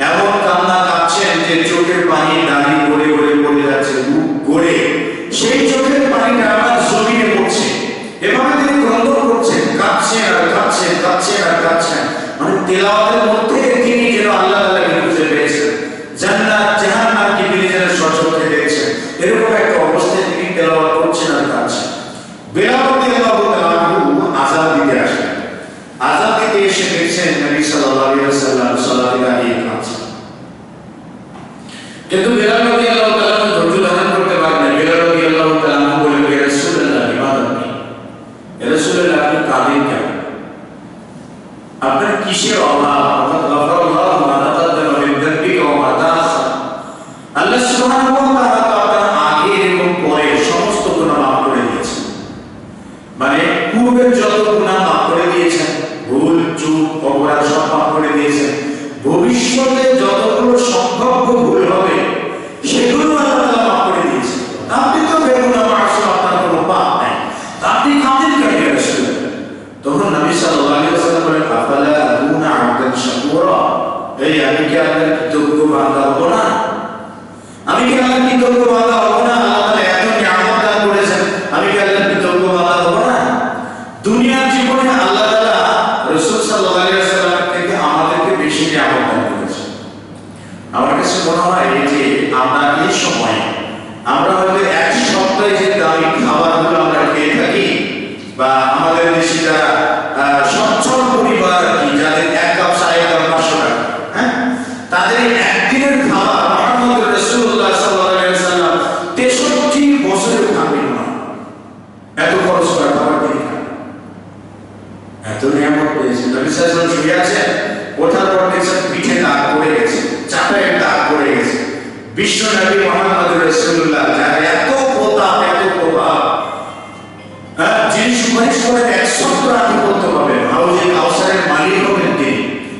এমন কান্না কাঁদছেন যে চোখের পানি দাঁড়িয়ে গড়ে গড়ে পড়ে যাচ্ছে, বুক গড়ে সেই চোখের পানিটা আমার জমিনে পড়ছে। এভাবে তিনি ক্রন্দন করছেন, কাঁদছেন আর কাঁদছেন, কাঁদছেন আর কাঁদছেন। মানে তেলাওয়াতের মধ্যে তিনি যেন আল্লাহ তাআলাকে খুঁজে পেয়েছেন, জান্নাত জাহান্নামকে তিনি যেন সচক্ষে দেখছেন, এরকম একটা অবস্থায় তিনি তেলাওয়াত করছেন আর কাঁদছেন। বেলাল রাদিয়াল্লাহু তাআলা আযান দিতে আসেন। আযান দিতে এসে দেখছেন নবী সাল্লাল্লাহু আলাইহি ওয়াসাল্লাম সালাতে দাঁড়িয়ে কাঁদছেন। কিন্তু বেলাল রাদিয়াল্লাহু তাআলা ধৈর্য ধারণ করতে পারেন না। বেলাল রাদিয়াল্লাহু তাআলা বলেন, ইয়া রাসূলুল্লাহ ইমাদাতনি, ইয়া রাসূলুল্লাহ আপনি কাঁদেন কেন? আপনার কিসের অভাব? গাফারাল্লাহু মা তাকাদ্দামা মিন যানবিকা ওয়া মা তাআখার। আল্লাহ সুবহানাহু ওয়া তাআলা আপনার আগে এবং পরে সমস্ত গুনাহ মাফ করে দিয়েছেন। মানে পূর্বের যত গুনাহ মাফ করে দিয়েছেন, ভুল চুক অপরাধ সব মাফ করে দিয়েছেন। ভবিষ্যতে যতগুলো সম্ভাব্য ভুল হবে সেগুলো আল্লাহ তাআলা মাফ করে দিয়েছেন। আপনি তো বেগুনাহ মাসুম, আপনার কোনো পাপ নাই, আপনি কাঁদেন কেন ইয়া রাসূলুল্লাহ? তখন নবী সাল্লাল্লাহু আলাইহি ওয়াসাল্লাম বলেন, আফালা আকুনা আবদান শাকুরা, এই আমি কি আল্লাহর কৃতজ্ঞ বান্দা হব না? আমি কি আল্লাহর কৃতজ্ঞ বান্দা হব না? আল্লাহ তাআলা এত নিয়ামত দান করেছেন, আমি কি আল্লাহর কৃতজ্ঞ বান্দা হব না? দুনিয়ার জীবনে আল্লাহ তাআলা রাসূল সাল্লাল্লাহু আলাইহি ওয়াসাল্লাম থেকে আমাদেরকে বেশি নিয়ামত দান করেছেন। আমার কাছে মনে হয় যে আমরা এই সময় আমরা হয়তো এক সপ্তাহে যে দামি খাবারগুলো আমরা খেয়ে থাকি, বা আমাদের দেশে যারা সচ্ছল পরিবার আর কি, যাদের এক কাপ চায়ের দাম 500 টাকা, হ্যাঁ, তাদের একদিনের খাবার মুহাম্মদ রাসূলুল্লাহ সাল্লাল্লাহু আলাইহি ওয়াসাল্লাম 63 বছরের খাবেন না, এত খরচ করে খাবার দিয়ে খান, এত নিয়ামত পেয়েছেন। নবী সাল্লাল্লাহু আলাইহি ওয়াসাল্লাম শুয়ে আছেন, ওঠার পর দেখছেন পিঠে দাগ পড়ে গেছে, চাপায় দাগ পড়ে গেছে। বিশ্ব নবী মুহাম্মদ রাসূলুল্লাহ যার এত প্রতাপ, এত প্রভাব, যিনি সুপারিশ করে 100 আধিপত্য পাবেন, হাউজে কাউসারের মালিক হবেন, তিনি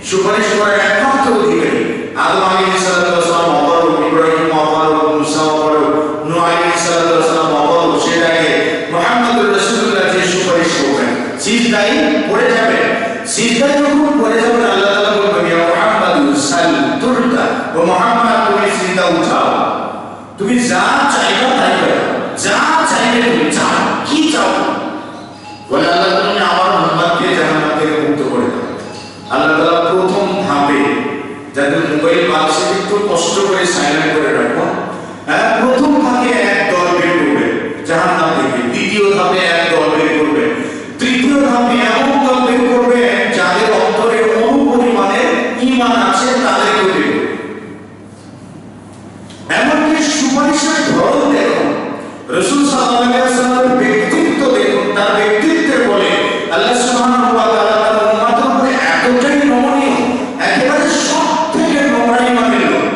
সুপারিশ করার একমাত্র অধিকারী। আদম আলাইহিস সালাম অপরক, ইব্রাহিম অপরক, মুসা অপরক, নূহ আলাইহিস সালাম অপরক। সেটাকে মুহাম্মদ রাসূলুল্লাহ যে সুপারিশ করবেন, সিজদায় পড়ে যাবেন। সিজদায় যখন পড়ে যাবেন, আল্লাহ তাআলা বলবেন, ইয়া মুহাম্মাদু সাল তুরতা, ও মুহাম্মদ তুমি সিজদা উঠাও, তুমি যা চাইবে তাই করো, যা চাইবে তুমি চাও, কি চাও? বলে আল্লাহ তুমি আমার উম্মতকে জাহান্নাম থেকে মুক্ত করে দাও। আল্লাহ তাআলা প্রথম ধাপে, যাদের মোবাইল বাক্সে একটু কষ্ট করে সাইলেন্ট করে রাখো, প্রথম ধাপে এক দল বের করবে জাহান্নাম থেকে, দ্বিতীয় ধাপে এক দল বের করবে, তৃতীয় ধাপে এমন দল বের করবে যাদের অন্তরে অনুপরিমাণে ঈমান আছে, তাদেরকে বের করবে। এমনকি সুপারিশের ধরন দেখুন, রাসূল সাল্লাল্লাহু আলাইহি ওয়াসাল্লামের ব্যক্তিত্ব দেখুন, তার ব্যক্তিত্বের বলে আল্লাহ সুবহানাহু ওয়া তাআলা তার উম্মতের উপরে এতটাই নমনীয়, একেবারে সবথেকে নোংরা ইমানের লোক,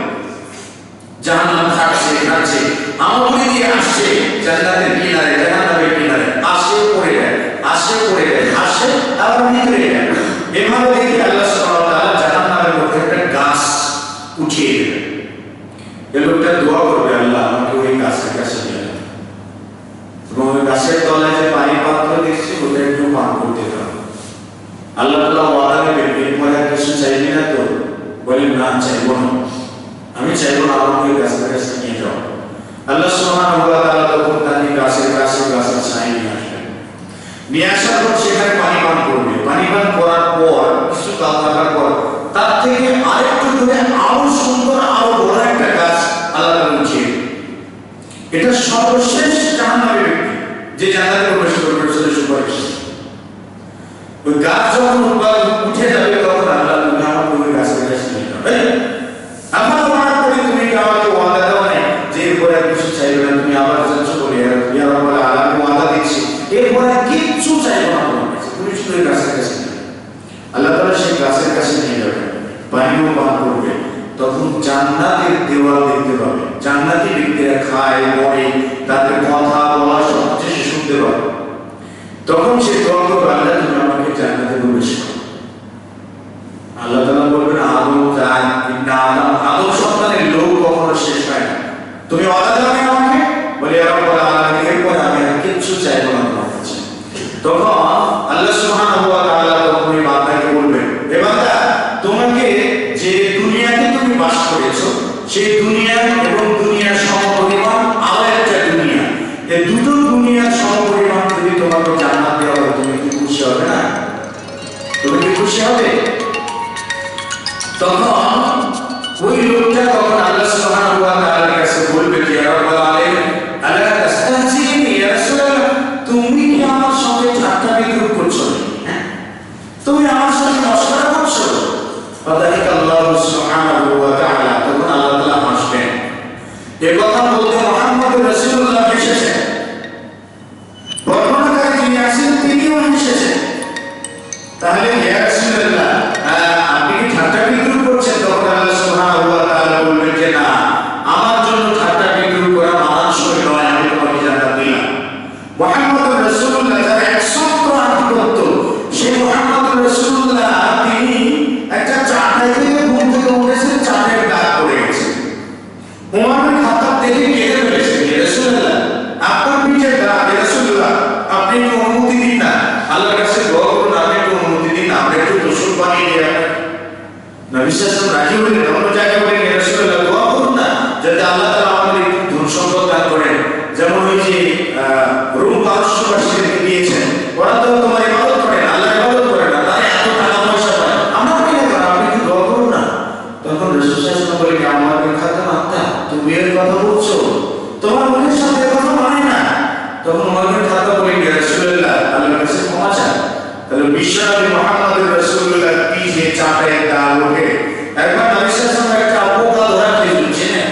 জাহান্নাম থাকছে, থাকছে, আমলে দিয়ে আসছে জান্নাতের কিনারে, জাহান্নামের কিনারে, আসে পড়ে যায়, আসে পড়ে যায়, আসে আবার ভিতরে যায়। এভাবে দেখি আল্লাহ সুবহানাহু ওয়া তাআলা জাহান্নামের মধ্যে একটা গাছ উঠিয়ে দেবেন। এই লোকটা দোয়া করবে, আল্লাহ আমাকে ওই গাছের কাছে নিয়ে যান, এবং ওই গাছের তলায় যে পানি পাত্র দেখছি ওটা একটু পান করতে দাও। আল্লাহ তাআলা ওয়াদা নেবেন, এরপরে আর কিছু চাইবি না তো? বলেন না, চাইবো না, আমি চাইবো না, আমাকে ওই গাছের কাছে নিয়ে যাও। আল্লাহ সুবহানাহু ওয়া তাআলা তখন তাকে গাছের ছায়ায় নিয়ে আসবেন। নিয়ে আসার পর সেখানে পানি পান করবে। পানি পান করার পর কিছু কাল থাকার পর তার থেকে আরেকটু দূরে আরো সুন্দর, আরো বড় একটা গাছ আল্লাহ তাআলা উঠিয়ে, এটা সর্বশেষ জাহান্নামের ব্যক্তি যে জান্নাতে প্রবেশ করবে, সেটা সুপারিশ। ওই গাছ যখন উঠে যাবে, তখন আল্লাহ তুমি আমাকে ওই গাছের কাছে নিয়ে যাবে। আমার ওয়াদা করে তুমি কি আমাকে ওয়াদা দাও না যে এরপরে কিছু চাইবে না, তুমি আবার যাচ্ছ বলে ইয়ার বলে আল্লাহকে ওয়াদা দিচ্ছি, এরপরে কিচ্ছু চাইবো না তোমার কাছে, তুমি শুধু ওই গাছের কাছে নিয়ে। আল্লাহ তাআলা সেই গাছের কাছে নিয়ে যাবে, পানিও পান করবে। তখন জান্নাতের দেওয়াল দেখতে পাবে, জান্নাতি ব্যক্তিরা খায়, পড়ে, তাদের কথা বলা সবচেয়ে সে শুনতে পাবে। তখন সে দোয়া করবে, আল্লাহ তুমি আমাকে জান্নাতে প্রবেশ করো। আল্লাহ তাআলা বলবেন, আদম যায়, আদম সন্তানের লোক কখনো শেষ হয় না, তুমি ওয়াদা দাও না আমাকে? বলে এরপরে আমি আর কিচ্ছু চাইবো না তোমার কাছে। তখন আল্লাহ সুবহানাহু ওয়া তাআলা তখন এই বান্দাকে বলবেন, হে বান্দা, তোমাকে যে দুনিয়াতে তুমি বাস করেছো, সেই দুনিয়া এবং দুনিয়ার সমপরিমাণ আরো একটা দুনিয়া, এই দুটো দুনিয়ার সমপরিমাণ যদি তোমাকে জান্নাত দেওয়া হয়, তুমি কি খুশি হবে? তখন ওই লোকটা তখন আল্লাহ সুবহানাহু ওয়া তাআলার কাছে বলবে যে ইয়া রাব্বাল আলামিন আলা তাস্তাহজিনি ইয়া রাসূলুল্লাহ, তুমি কি আমার সঙ্গে ঠাট্টা বিদ্রুপ করছো? হ্যাঁ, তুমি আমার সঙ্গে মশকরা করছো? ফাদালিকা আল্লাহ সুবহানাহু ওয়া তাআলা, তখন আল্লাহ তাআলা হাসবেন। এই কথা বলতে মুহাম্মদ রাসূলুল্লাহ হেসেছেন, বর্ণনাকারী যিনি আছেন তিনিও হেসেছেন। তাহলে ইয়া রাসূলুল্লাহ, আপনি কি ঠাট্টা বিদ্রুপ করছেন? তখন আল্লাহ সুবহানাহু ওয়া তাআলা বলবেন যে না, আমার জন্য ঠাট্টা বিদ্রুপ করা মানানসই নয়, আমি তোমাকে জান্নাত দিলাম। মুহাম্মদ রাসূলুল্লাহ যার 100 আধিপত্য, সেই মুহাম্মদ রাসূলুল্লাহ তিনি একটা চাটাই থেকে ঘুম থেকে উঠেছেন, চাটের দাগ পড়ে গেছে। ওমর বিন খাত্তাব দেখে কেঁদে ফেলেছেন, ইয়া রাসূলুল্লাহ, আপনার পিঠে দাগ, ইয়া রাসূলুল্লাহ, আপনি একটু অনুমতি দিন না, আল্লাহর কাছে দোয়া করুন, আপনি একটু অনুমতি দিন, আমরা একটু গোসল পানি দিয়ে নবী সাল্লাল্লাহু আলাইহি ওয়াসাল্লাম রাজি হলেন। অন্য জায়গায় বলেন, ইয়া রাসূলুল্লাহ, দোয়া করুন না যাতে আল্লাহ তাআলা আমাদের একটু ধন সম্পদ দান করেন, যেমন ওই যে রোম পারস্যবাসীদেরকে দিয়েছেন, ওরা তো তোমার ইবাদত করে না, আল্লাহর ইবাদত করে না, তারা এত টাকা পয়সা পায়, আমরা কি করেন, আপনি একটু দোয়া করুন না। তখন রাসূল সাল্লাল্লাহু আলাইহি ওয়াসাল্লাম বলেন, আমার খাতা মাত্তা, তুমি এর কথা বলছো, তোমার মুখের সাথে কথা মানে না। তখন ওমর বিন খাত্তাব বলেন, ইয়া রাসূলুল্লাহ, আল্লাহর কাছে ক্ষমা চান। তাহলে বিশ্বনবী মুহাম্মদ রাসূলুল্লাহ পিঠে চাটায় দাগ ওঠে। একবার নবী সাল্লাল্লাহু আলাইহি ওয়াসাল্লাম একটা পোকা ধরা খেজুর, চেনেন?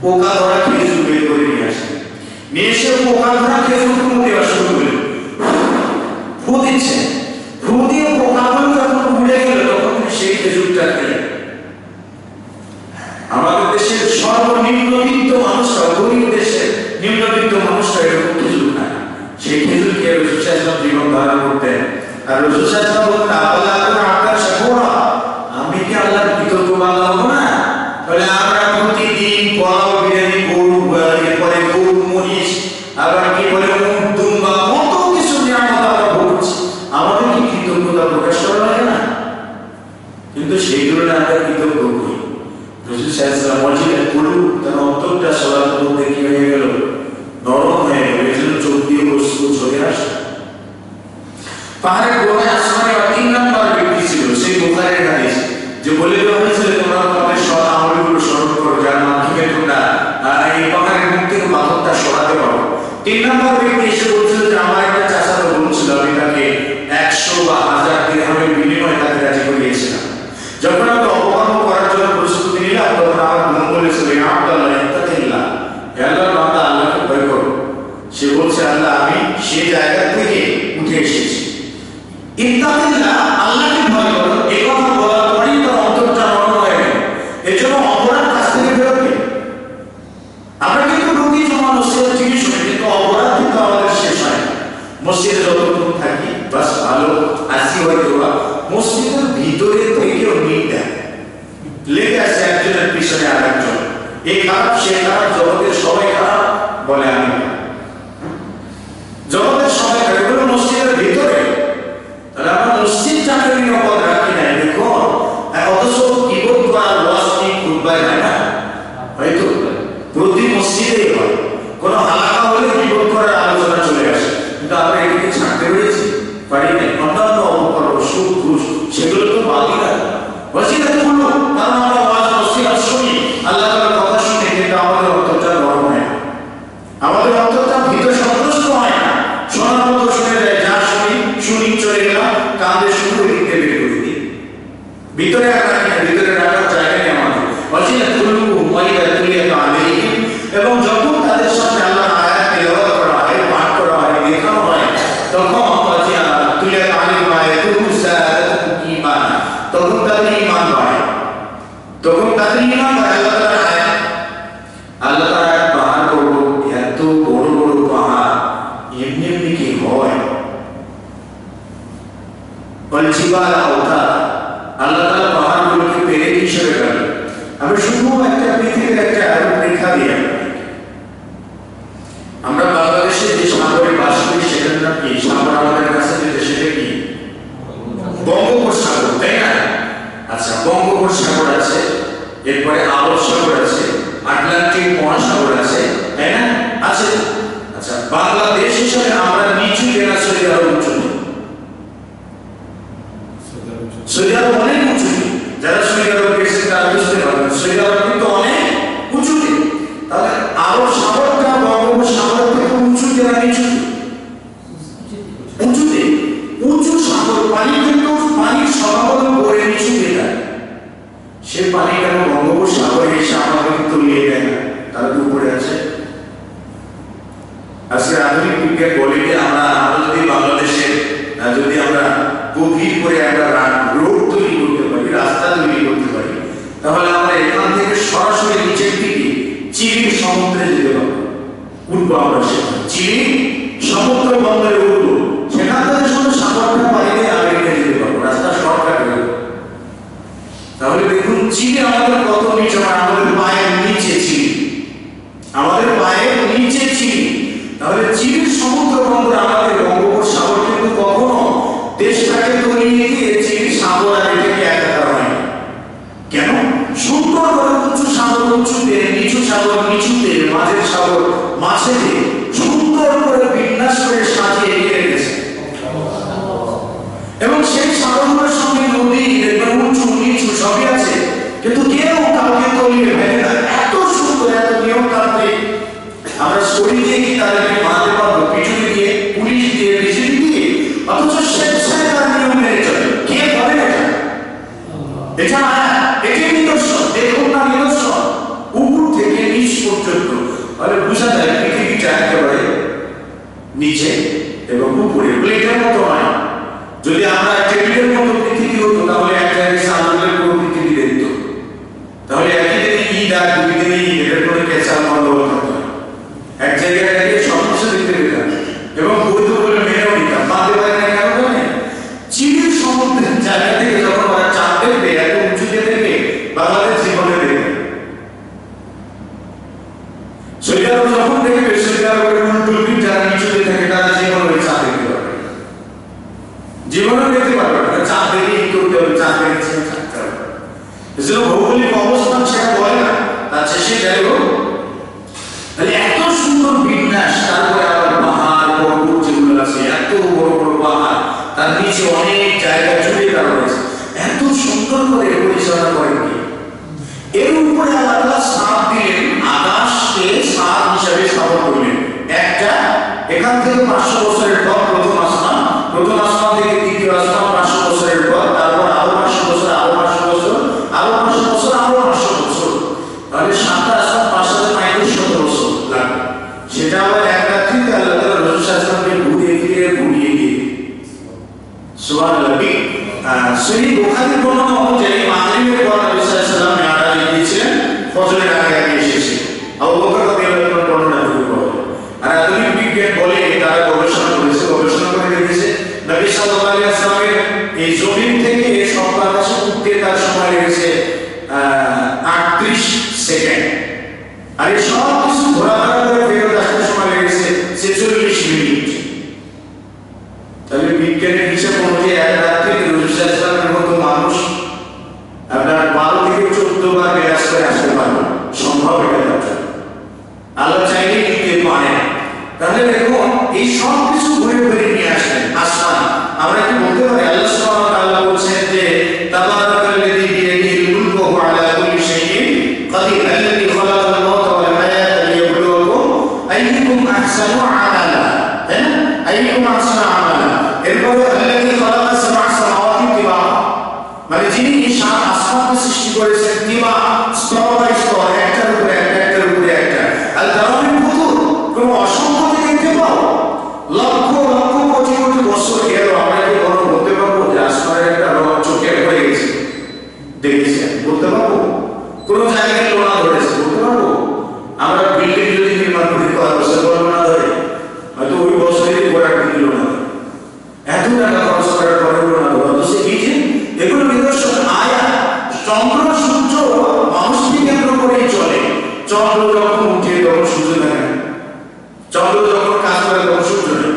পোকা ধরা খেজুর বের করে নিয়ে আসেন, নিয়ে এসে পোকা ধরা খেজুর মুখে দেওয়া শুরু করলেন, ফু দিচ্ছে, ফু দিয়ে পোকাগুলো যখন উড়ে গেল তখন সেই খেজুরটা খেলেন। আমাদের দেশের সর্বনিম্নবিত্ত মানুষরা, গরিব দেশের নিম্নবিত্ত মানুষরা এরকম খেজুর খায়, সেই খেজুর খেয়ে রাসূল সাল্লাল্লাহু আলাইহি ওয়াসাল্লাম জীবন ধারণ করতেন। আর রাসূল সাল্লাল্লাহু আলাইহি ওয়াসাল্লাম বলতেন, আল্লাহ তাআলা আপনার শাকুরা, আমি কি আল্লাহর কৃতজ্ঞ বান্দা হব না? তাহলে আমরা প্রতিদিন পোলাও, বিরিয়ানি, গরু, এরপরে গরু মরিচ, আবার কি বলে উট, দুম্বা, কত কিছু নিয়ামত আমরা ভোগ করছি, আমাদের কি কৃতজ্ঞতা প্রকাশ করা লাগে না? কিন্তু সেইগুলো না আমরা কৃতজ্ঞ করি। রাসূল সাল্লাল্লাহু আলাইহি ওয়াসাল্লাম বলেছিলেন, কুলু, তার অন্তরটা সালাতের মধ্যে কি হয়ে গেল, নরম হয়ে গেল, এই জন্য চোখ দিয়ে অশ্রু ঝরে আসে। পাহাড়ের গোড়ায় আসমানে 3 নম্বর ব্যক্তি ছিল, সেই বুখারীর হাদিস, যে বলে দেওয়া হয়েছিল তোমরা তোমাদের সৎ আমলগুলো স্মরণ করো, যার মাধ্যমে তোমরা এই পাহাড়ের মুখ থেকে পাথরটা সরাতে পারো। 3 নম্বর ব্যক্তি এসে বলছিল যে আমার একটা চাচাতো বোন ছিল, আমি তাকে 100 বা 1000 দিরহামের বিনিময়ে তাকে রাজি করিয়েছিলাম। যখন আমি অপকর্ম করার জন্য প্রস্তুতি নিলাম, তখন আমার বোন বলেছিল, ইয়া আব্দুল্লাহ, ইত্তাকিল্লাহ, হে আল্লাহর বান্দা, আল্লাহকে ভয় করো। সে বলছে, আল্লাহ, আমি সেই জায়গা থেকে উঠে এসেছি। ইত্তাকিল্লাহ, আল্লাহকে ভয় করো, এই কথা বলার পরেই তার অন্তরটা নরম হয়ে গেল। এজন্য অপরাধ কাছ থেকে বেরোবে। আমরা কিন্তু রোগী জমা মসজিদে ঠিকই শুনি, কিন্তু অপরাধ কিন্তু আমাদের শেষ হয় না। মসজিদে যতক্ষণ থাকি বাস ভালো আসি, হয়তো মসজিদের ভিতরে থেকেও নিটা লেগে আছে একজনের পিছনে আর একজন, এই খারাপ সে খারাপ, জগতের সবাই খারাপ বলে আমি, জগতের সবাই খারাপ, এগুলো মসজিদের ভিতরে। তাহলে আমরা মসজিদটাকে নিরাপদ রাখি নাই, দেখো, অথচ কিবোর্ড করার ওয়াজ কি খুতবায় হয় না? হয়তো প্রতি মসজিদেই হয়, কোনো হালাকা হলে কিবোর্ড করার আলোচনা চলে আসে, কিন্তু আমরা এটাকে ছাড়তে পেরেছি? পারি নাই। অন্যান্য অপকর্ম, সুদ, ঘুষ, সেগুলো তো বাদই না, মসজিদে তুললো, কারণ আমরা ওয়াজ নসিহত শুনি, আল্লাহ তাআলার কথা শুনি, কিন্তু আমাদের অন্তরটা নরম হয় না, আমাদের অন্তরটা ভিতর সন্তুষ্ট হয় না। শোনার মতো শুনে যায়, যা শুনি চলে গেলাম, কাঁধে শুরু দিতে বের করে দিই, ভিতরে আর রাখি না, ভিতরে রাখার জায়গা নেই আমাদের। মসজিদে তুলু ওয়াইদা তুলিয়াত আলাইহিম, এবং যখন তাদের সামনে আল্লাহর আয়াত তেলাওয়াত করা হয়, পাঠ করা হয়, লেখানো হয়, তখন তুলিয়াত আলাইহিম আয়াতুহু যাদাতুহুম ঈমান, তখন তাদের ঈমান বাড়ে, তখন তাদের ঈমান বাড়ে। আল্লাহ তাআলা আয়াত পাহাড় করব, এত বড় বড় পাহাড় এমনি এমনি কি হয়? জিবাল আওতাদ, আল্লাহ তাআলা পাহাড়গুলোকে পেরেক হিসেবে গড়েন। আমি শুধু একটা পৃথিবীর একটা রূপরেখা দিয়ে, আমরা বাংলাদেশে যে সাগরে বাস করি সেটার নাম কি? সাগর আমাদের কাছে যেটা, সেটা কি? বঙ্গোপসাগর, তাই না? আচ্ছা, বঙ্গোপসাগর আছে, এরপরে আরব সাগর আছে, আটলান্টিক মহাসাগর আছে, তাই না? আছে। আচ্ছা, বাংলাদেশ হিসেবে আমরা নিচু জেলা সরি আর উচ্চ সৌদি আরব অনেক উঁচুতে, যারা সৌদি আরব গেছে তারা বুঝতে পারবেন সৌদি আরব কিন্তু অনেক উঁচুতে। তাহলে আরব সাগরটা বঙ্গোপসাগর থেকে উঁচুতে না নিচুতে? উঁচুতে। উঁচু সাগর পানি কিন্তু পানির স্বভাবত গড়ে নিচুতে যায়, সে পানি কেন বঙ্গোপসাগরে এসে আমাদের তলিয়ে দেয় না? তারা তো উপরে আছে। আজকে আধুনিক বিজ্ঞান বলে যে আমরা যদি বাংলাদেশে যদি আমরা গভীর করে একটা রোড তৈরি করতে পারি, রাস্তা তৈরি করতে পারি, তাহলে আমরা এখান থেকে সরাসরি নিচের দিকে চিলির সমুদ্রে যেতে পারবো। উঠবো আমরা সেখানে চিলি সমুদ্র বন্দরে উঠবো, সেখান থেকে শুধু সাগরটা পাড়ি দিয়ে আমেরিকা যেতে পারবো, রাস্তা শর্টকাট হয়ে যাবে। তাহলে দেখুন চিলি আমাদের কত নিচে, আমাদের পায়ের নিচে চিলি, আমাদের পায়ের নিচে চিলি। তাহলে চিলির সমুদ্র বন্দর আমাদের বঙ্গোপসাগর কিন্তু কখনো দেশটাকে তলিয়ে দিয়ে চিলি সাগর আর এটাকে একাকার হয়। কেন? সুন্দর করে উঁচু সাগর উঁচুতে, নিচু সাগর নিচুতে, মাঝের সাগর মাঝেতে সুন্দর করে বিন্যাস করে সাজিয়ে রেখেছে। এবং সেই সাগরগুলোর সঙ্গে নদী উঁচু নিচু সবই আছে, কিন্তু কেউ কাউকে তলিয়ে ফেলে না। এত সুন্দর, এত নিয়ম তান্ত্রিক। আমরা শরীর দিয়ে কি তাদেরকে মারতে পারবো? পিছনে দিয়ে, পুলিশ দিয়ে, বিজেপি দিয়ে, অথচ স্বেচ্ছায় তার নিয়ম মেনে চলে। কে বলে এটা? এটা এটাই নিদর্শন। দেখুন না নিদর্শন উপর থেকে নিচ পর্যন্ত। তাহলে বোঝা যায় পৃথিবীটা একেবারে নিচে এবং উপরে, প্লেটের মতো নয়। যদি আমরা টেবিলের মতো পৃথিবী হতো তাহলে এক জায়গায় সামনের পুরো পৃথিবী দেখতো, তাহলে একই দিনে ঈদ আর দুই দিনে ঈদ, এটার কোনো কেঁচা গন্ডগোল থাকতো না। এক জায়গায় গিয়ে সব কিছু দেখতে পেতাম এবং বৈধ বলে মেনেও নিতাম। মানতে পারি না কেন জানেন? চিলির সমুদ্রের জায়গা থেকে যখন ওরা চাপ দেখবে এত উঁচুতে দেখবে, বাংলাদেশ জীবনে দেখবে। সৌদি আরব যখন দেখবে, সৌদি আরবের উল্টোপিঠ যারা নিচুতে থাকে তারা জীবনে চাপ দেখতে পারবে, জীবনে দেখতে পারবে না। চাপ দেখে কি করতে হবে? চাপ দেখে থাকতে হবে। এজন্য ভৌগোলিক অবস্থান সেটা বলে না, তার শেষে যাই হোক। তাহলে এত সুন্দর বিন্যাস, তারপরে আবার পাহাড় পর্বত যেগুলো আছে, এত বড় বড় পাহাড়, তার নিচে অনেক জায়গা জুড়ে তারা রয়েছে, এত সুন্দর করে পরিচালনা করেন কি? এর উপরে আল্লাহ সাপ দিলেন, আকাশকে সাপ হিসাবে স্থাপন করলেন। একটা এখান থেকে 500 বছরের পর প্রথম আসমান, প্রথম আসমান থেকে দ্বিতীয় আসমান 500 বছরের পর, তারপর আরো 500 বছর, আরো 500 বছর, আরো 500 বছর, আরো 500 বছর, তাহলে 7টা আসমান 5000 বছর লাগবে। সেটা আবার এক রাত্রিতে আল্লাহ তাআলা রাসূল সাল্লাল্লাহু আলাইহি ওয়াসাল্লামকে ঘুরিয়ে দিয়ে সুবহানাল্লাহ। সহিহ বুখারীর বর্ণনা অনুযায়ী মাগরিবের পর নবী সাল্লাল্লাহু আলাইহি ওয়াসাল্লাম মিরাজে গিয়েছিলেন, ফজরের আগে আগে এসেছেন। আবু বকর রাদিয়াল্লাহু আনহু বর্ণনা করে বলেন। আর আধুনিক বিজ্ঞান বলে, তারা গবেষণা করেছে, গবেষণা করে দেখেছে নবী সাল্লাল্লাহু আলাইহি ওয়াসাল্লামের এই জমিন থেকে সপ্ত আকাশে উঠতে তার সময় লেগেছে 38 সেকেন্ড, আর এই সব কিছু ঘোরাফেরা করে ফেরত আসতে সময় লেগেছে 46 মিনিট। তাহলে বিজ্ঞানের হিসাব অনুযায়ী এক রাত্রে রাসূল সাল্লাল্লাহু আলাইহি ওয়াসাল্লামের মতো মানুষ আপনার 12 থেকে 14 বার বিরাজ করে আসতে পারবে, সম্ভব এটা যাচ্ছে। আল্লাহ চাইলে নিতে পারে। তাহলে দেখুন এই সব কিছু ঘুরে ঘুরে নিয়ে আসলেন আসমান। আমরা কি বলতে পারি আল্লাহ সুবহানাহু ওয়া তাআলা বলছেন যে তাবারাকাল্লাযী বিয়াদিহিল মুলকু ওয়া হুয়া আলা কুল্লি শাইইন কাদির, আল্লাযী খালাকাল মাউতা ওয়াল হায়াতা লিয়াবলুয়াকুম আইয়ুকুম আহসানু আমালা। হ্যাঁ, আইয়ুকুম আহসানু আমালা। এরপরে আল্লাযী খালাকাস সাবআ সামাওয়াতি তিবাআ, মানে যিনি এই 7 আসমানকে সৃষ্টি করেছেন তিবা, স্তর বাই স্তর, একটার উপরে একটা, একটার উপরে একটা। আল দাওয়ামিন ফুতুর, কোন অসংখ্য দেখতে পাও, লক্ষ লক্ষ কোটি কোটি বছর গেল, আমরা কি কোনো বলতে পারবো যে আসমানের একটা রং চোখে পড়ে গেছে? দেখেছেন? বলতে পারবো? কোন জায়গায় লোনা ধরেছে? বলতে পারবো? আমরা বিল্ডিং যদি নির্মাণ করি কত বছর পর লোনা ধরে? হয়তো ওই বছরেই পুরো একটা লোনা ধরে। এত টাকা খরচ করার পরে লোনা ধরে, অথচ এই যে এগুলো নিদর্শন আয়া। চন্দ্র সূর্য মানুষকে কেন্দ্র করেই চলে। চন্দ্র যখন উঠে তখন সূর্য থাকে না, চন্দ্র যখন কাজ করে তখন সূর্য নেই,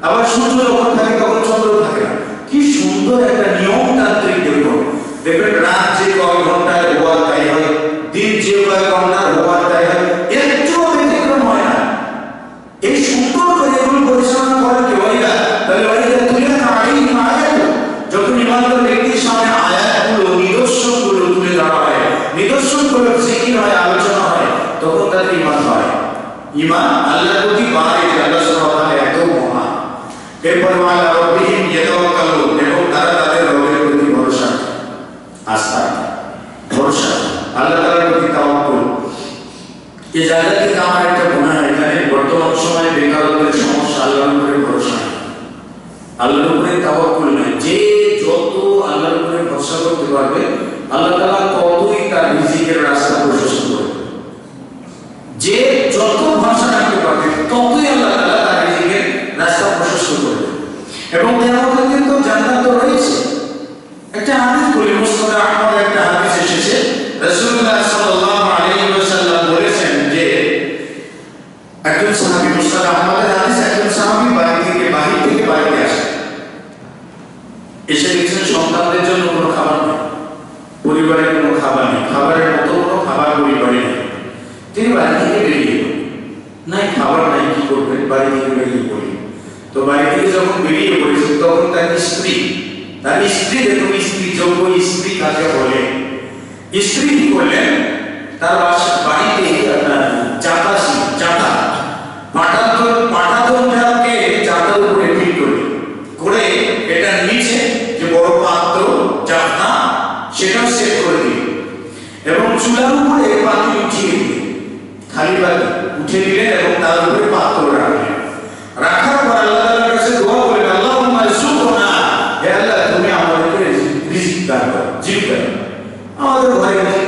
আবার সূর্য যখন থাকে তখন চন্দ্র থাকে না। কি সুন্দর একটা নিয়মতান্ত্রিক দেখুন। দেখবেন রাত যে কয় ঘন্টায় হওয়ার তাই হয়, দিন যে কয় ঘন্টার হওয়ার তাই হয়, একটুও ব্যতিক্রম হয় না। এই সুন্দর করে এগুলো পরিচালনা করে কেউ না। তাহলে ওইটা তুলে না আইন আয়াত, যখন ইমানদার ব্যক্তির সামনে আল্লাহর উপরে তাওয়াক্কুল নয়। যে যত আল্লাহর উপরে ভরসা করতে পারবে আল্লাহ তাআলা ততই তার রিজিকের রাস্তা প্রশস্ত করবে। যে যত ভরসা রাখতে পারবে ততই আল্লাহ তাআলা তার রিজিকের রাস্তা প্রশস্ত করবে। এবং কিয়ামতের দিন তো জান্নাত তো রয়েছে। একটা হাদিস বলি, মুসনাদ আহমদ একটা হাদিস এসেছে, রাসূলুল্লাহ সাল্লাল্লাহু আলাইহি ওয়াসাল্লাম বলেছেন যে একজন সাহাবী, মুসনাদ আহমদের হাদিস, একজন সাহাবী বাড়ি থেকে বাড়িতে আসে, এসে দেখছেন সন্তানদের জন্য কোনো খাবার নেই, পরিবারে কোনো খাবার নেই, খাবারের মতো কোনো খাবার পরিবারে নেই। তিনি বাড়ি থেকে বেরিয়ে নাই, খাবার নাই, কি করবেন, বাড়ি থেকে বেরিয়ে পড়ি। তো বাড়ি থেকে যখন বেরিয়ে পড়েছেন তখন তার স্ত্রী দেখুন, স্ত্রী, যোগ্য স্ত্রী কাকে বলে, স্ত্রী কি করলেন, তার বাড়িতে পাটাতনটাকে জাতার উপরে ফিট করে এটা নিচে যে বড় পাত্র জাফনা সেটাও সেট করে দিল এবং চুলার উপরে পাতি উঠিয়ে দিলেন, খালি পাতি উঠিয়ে দিলেন এবং তার উপরে পাত্র রাখলেন। রাখার পর আল্লাহ তাআলার কাছে দোয়া করলেন, আল্লাহুম্মা রযুকনা, হে আল্লাহ তুমি আমাদেরকে রিজিক দান করো, জীবিকা আমাদের ঘরে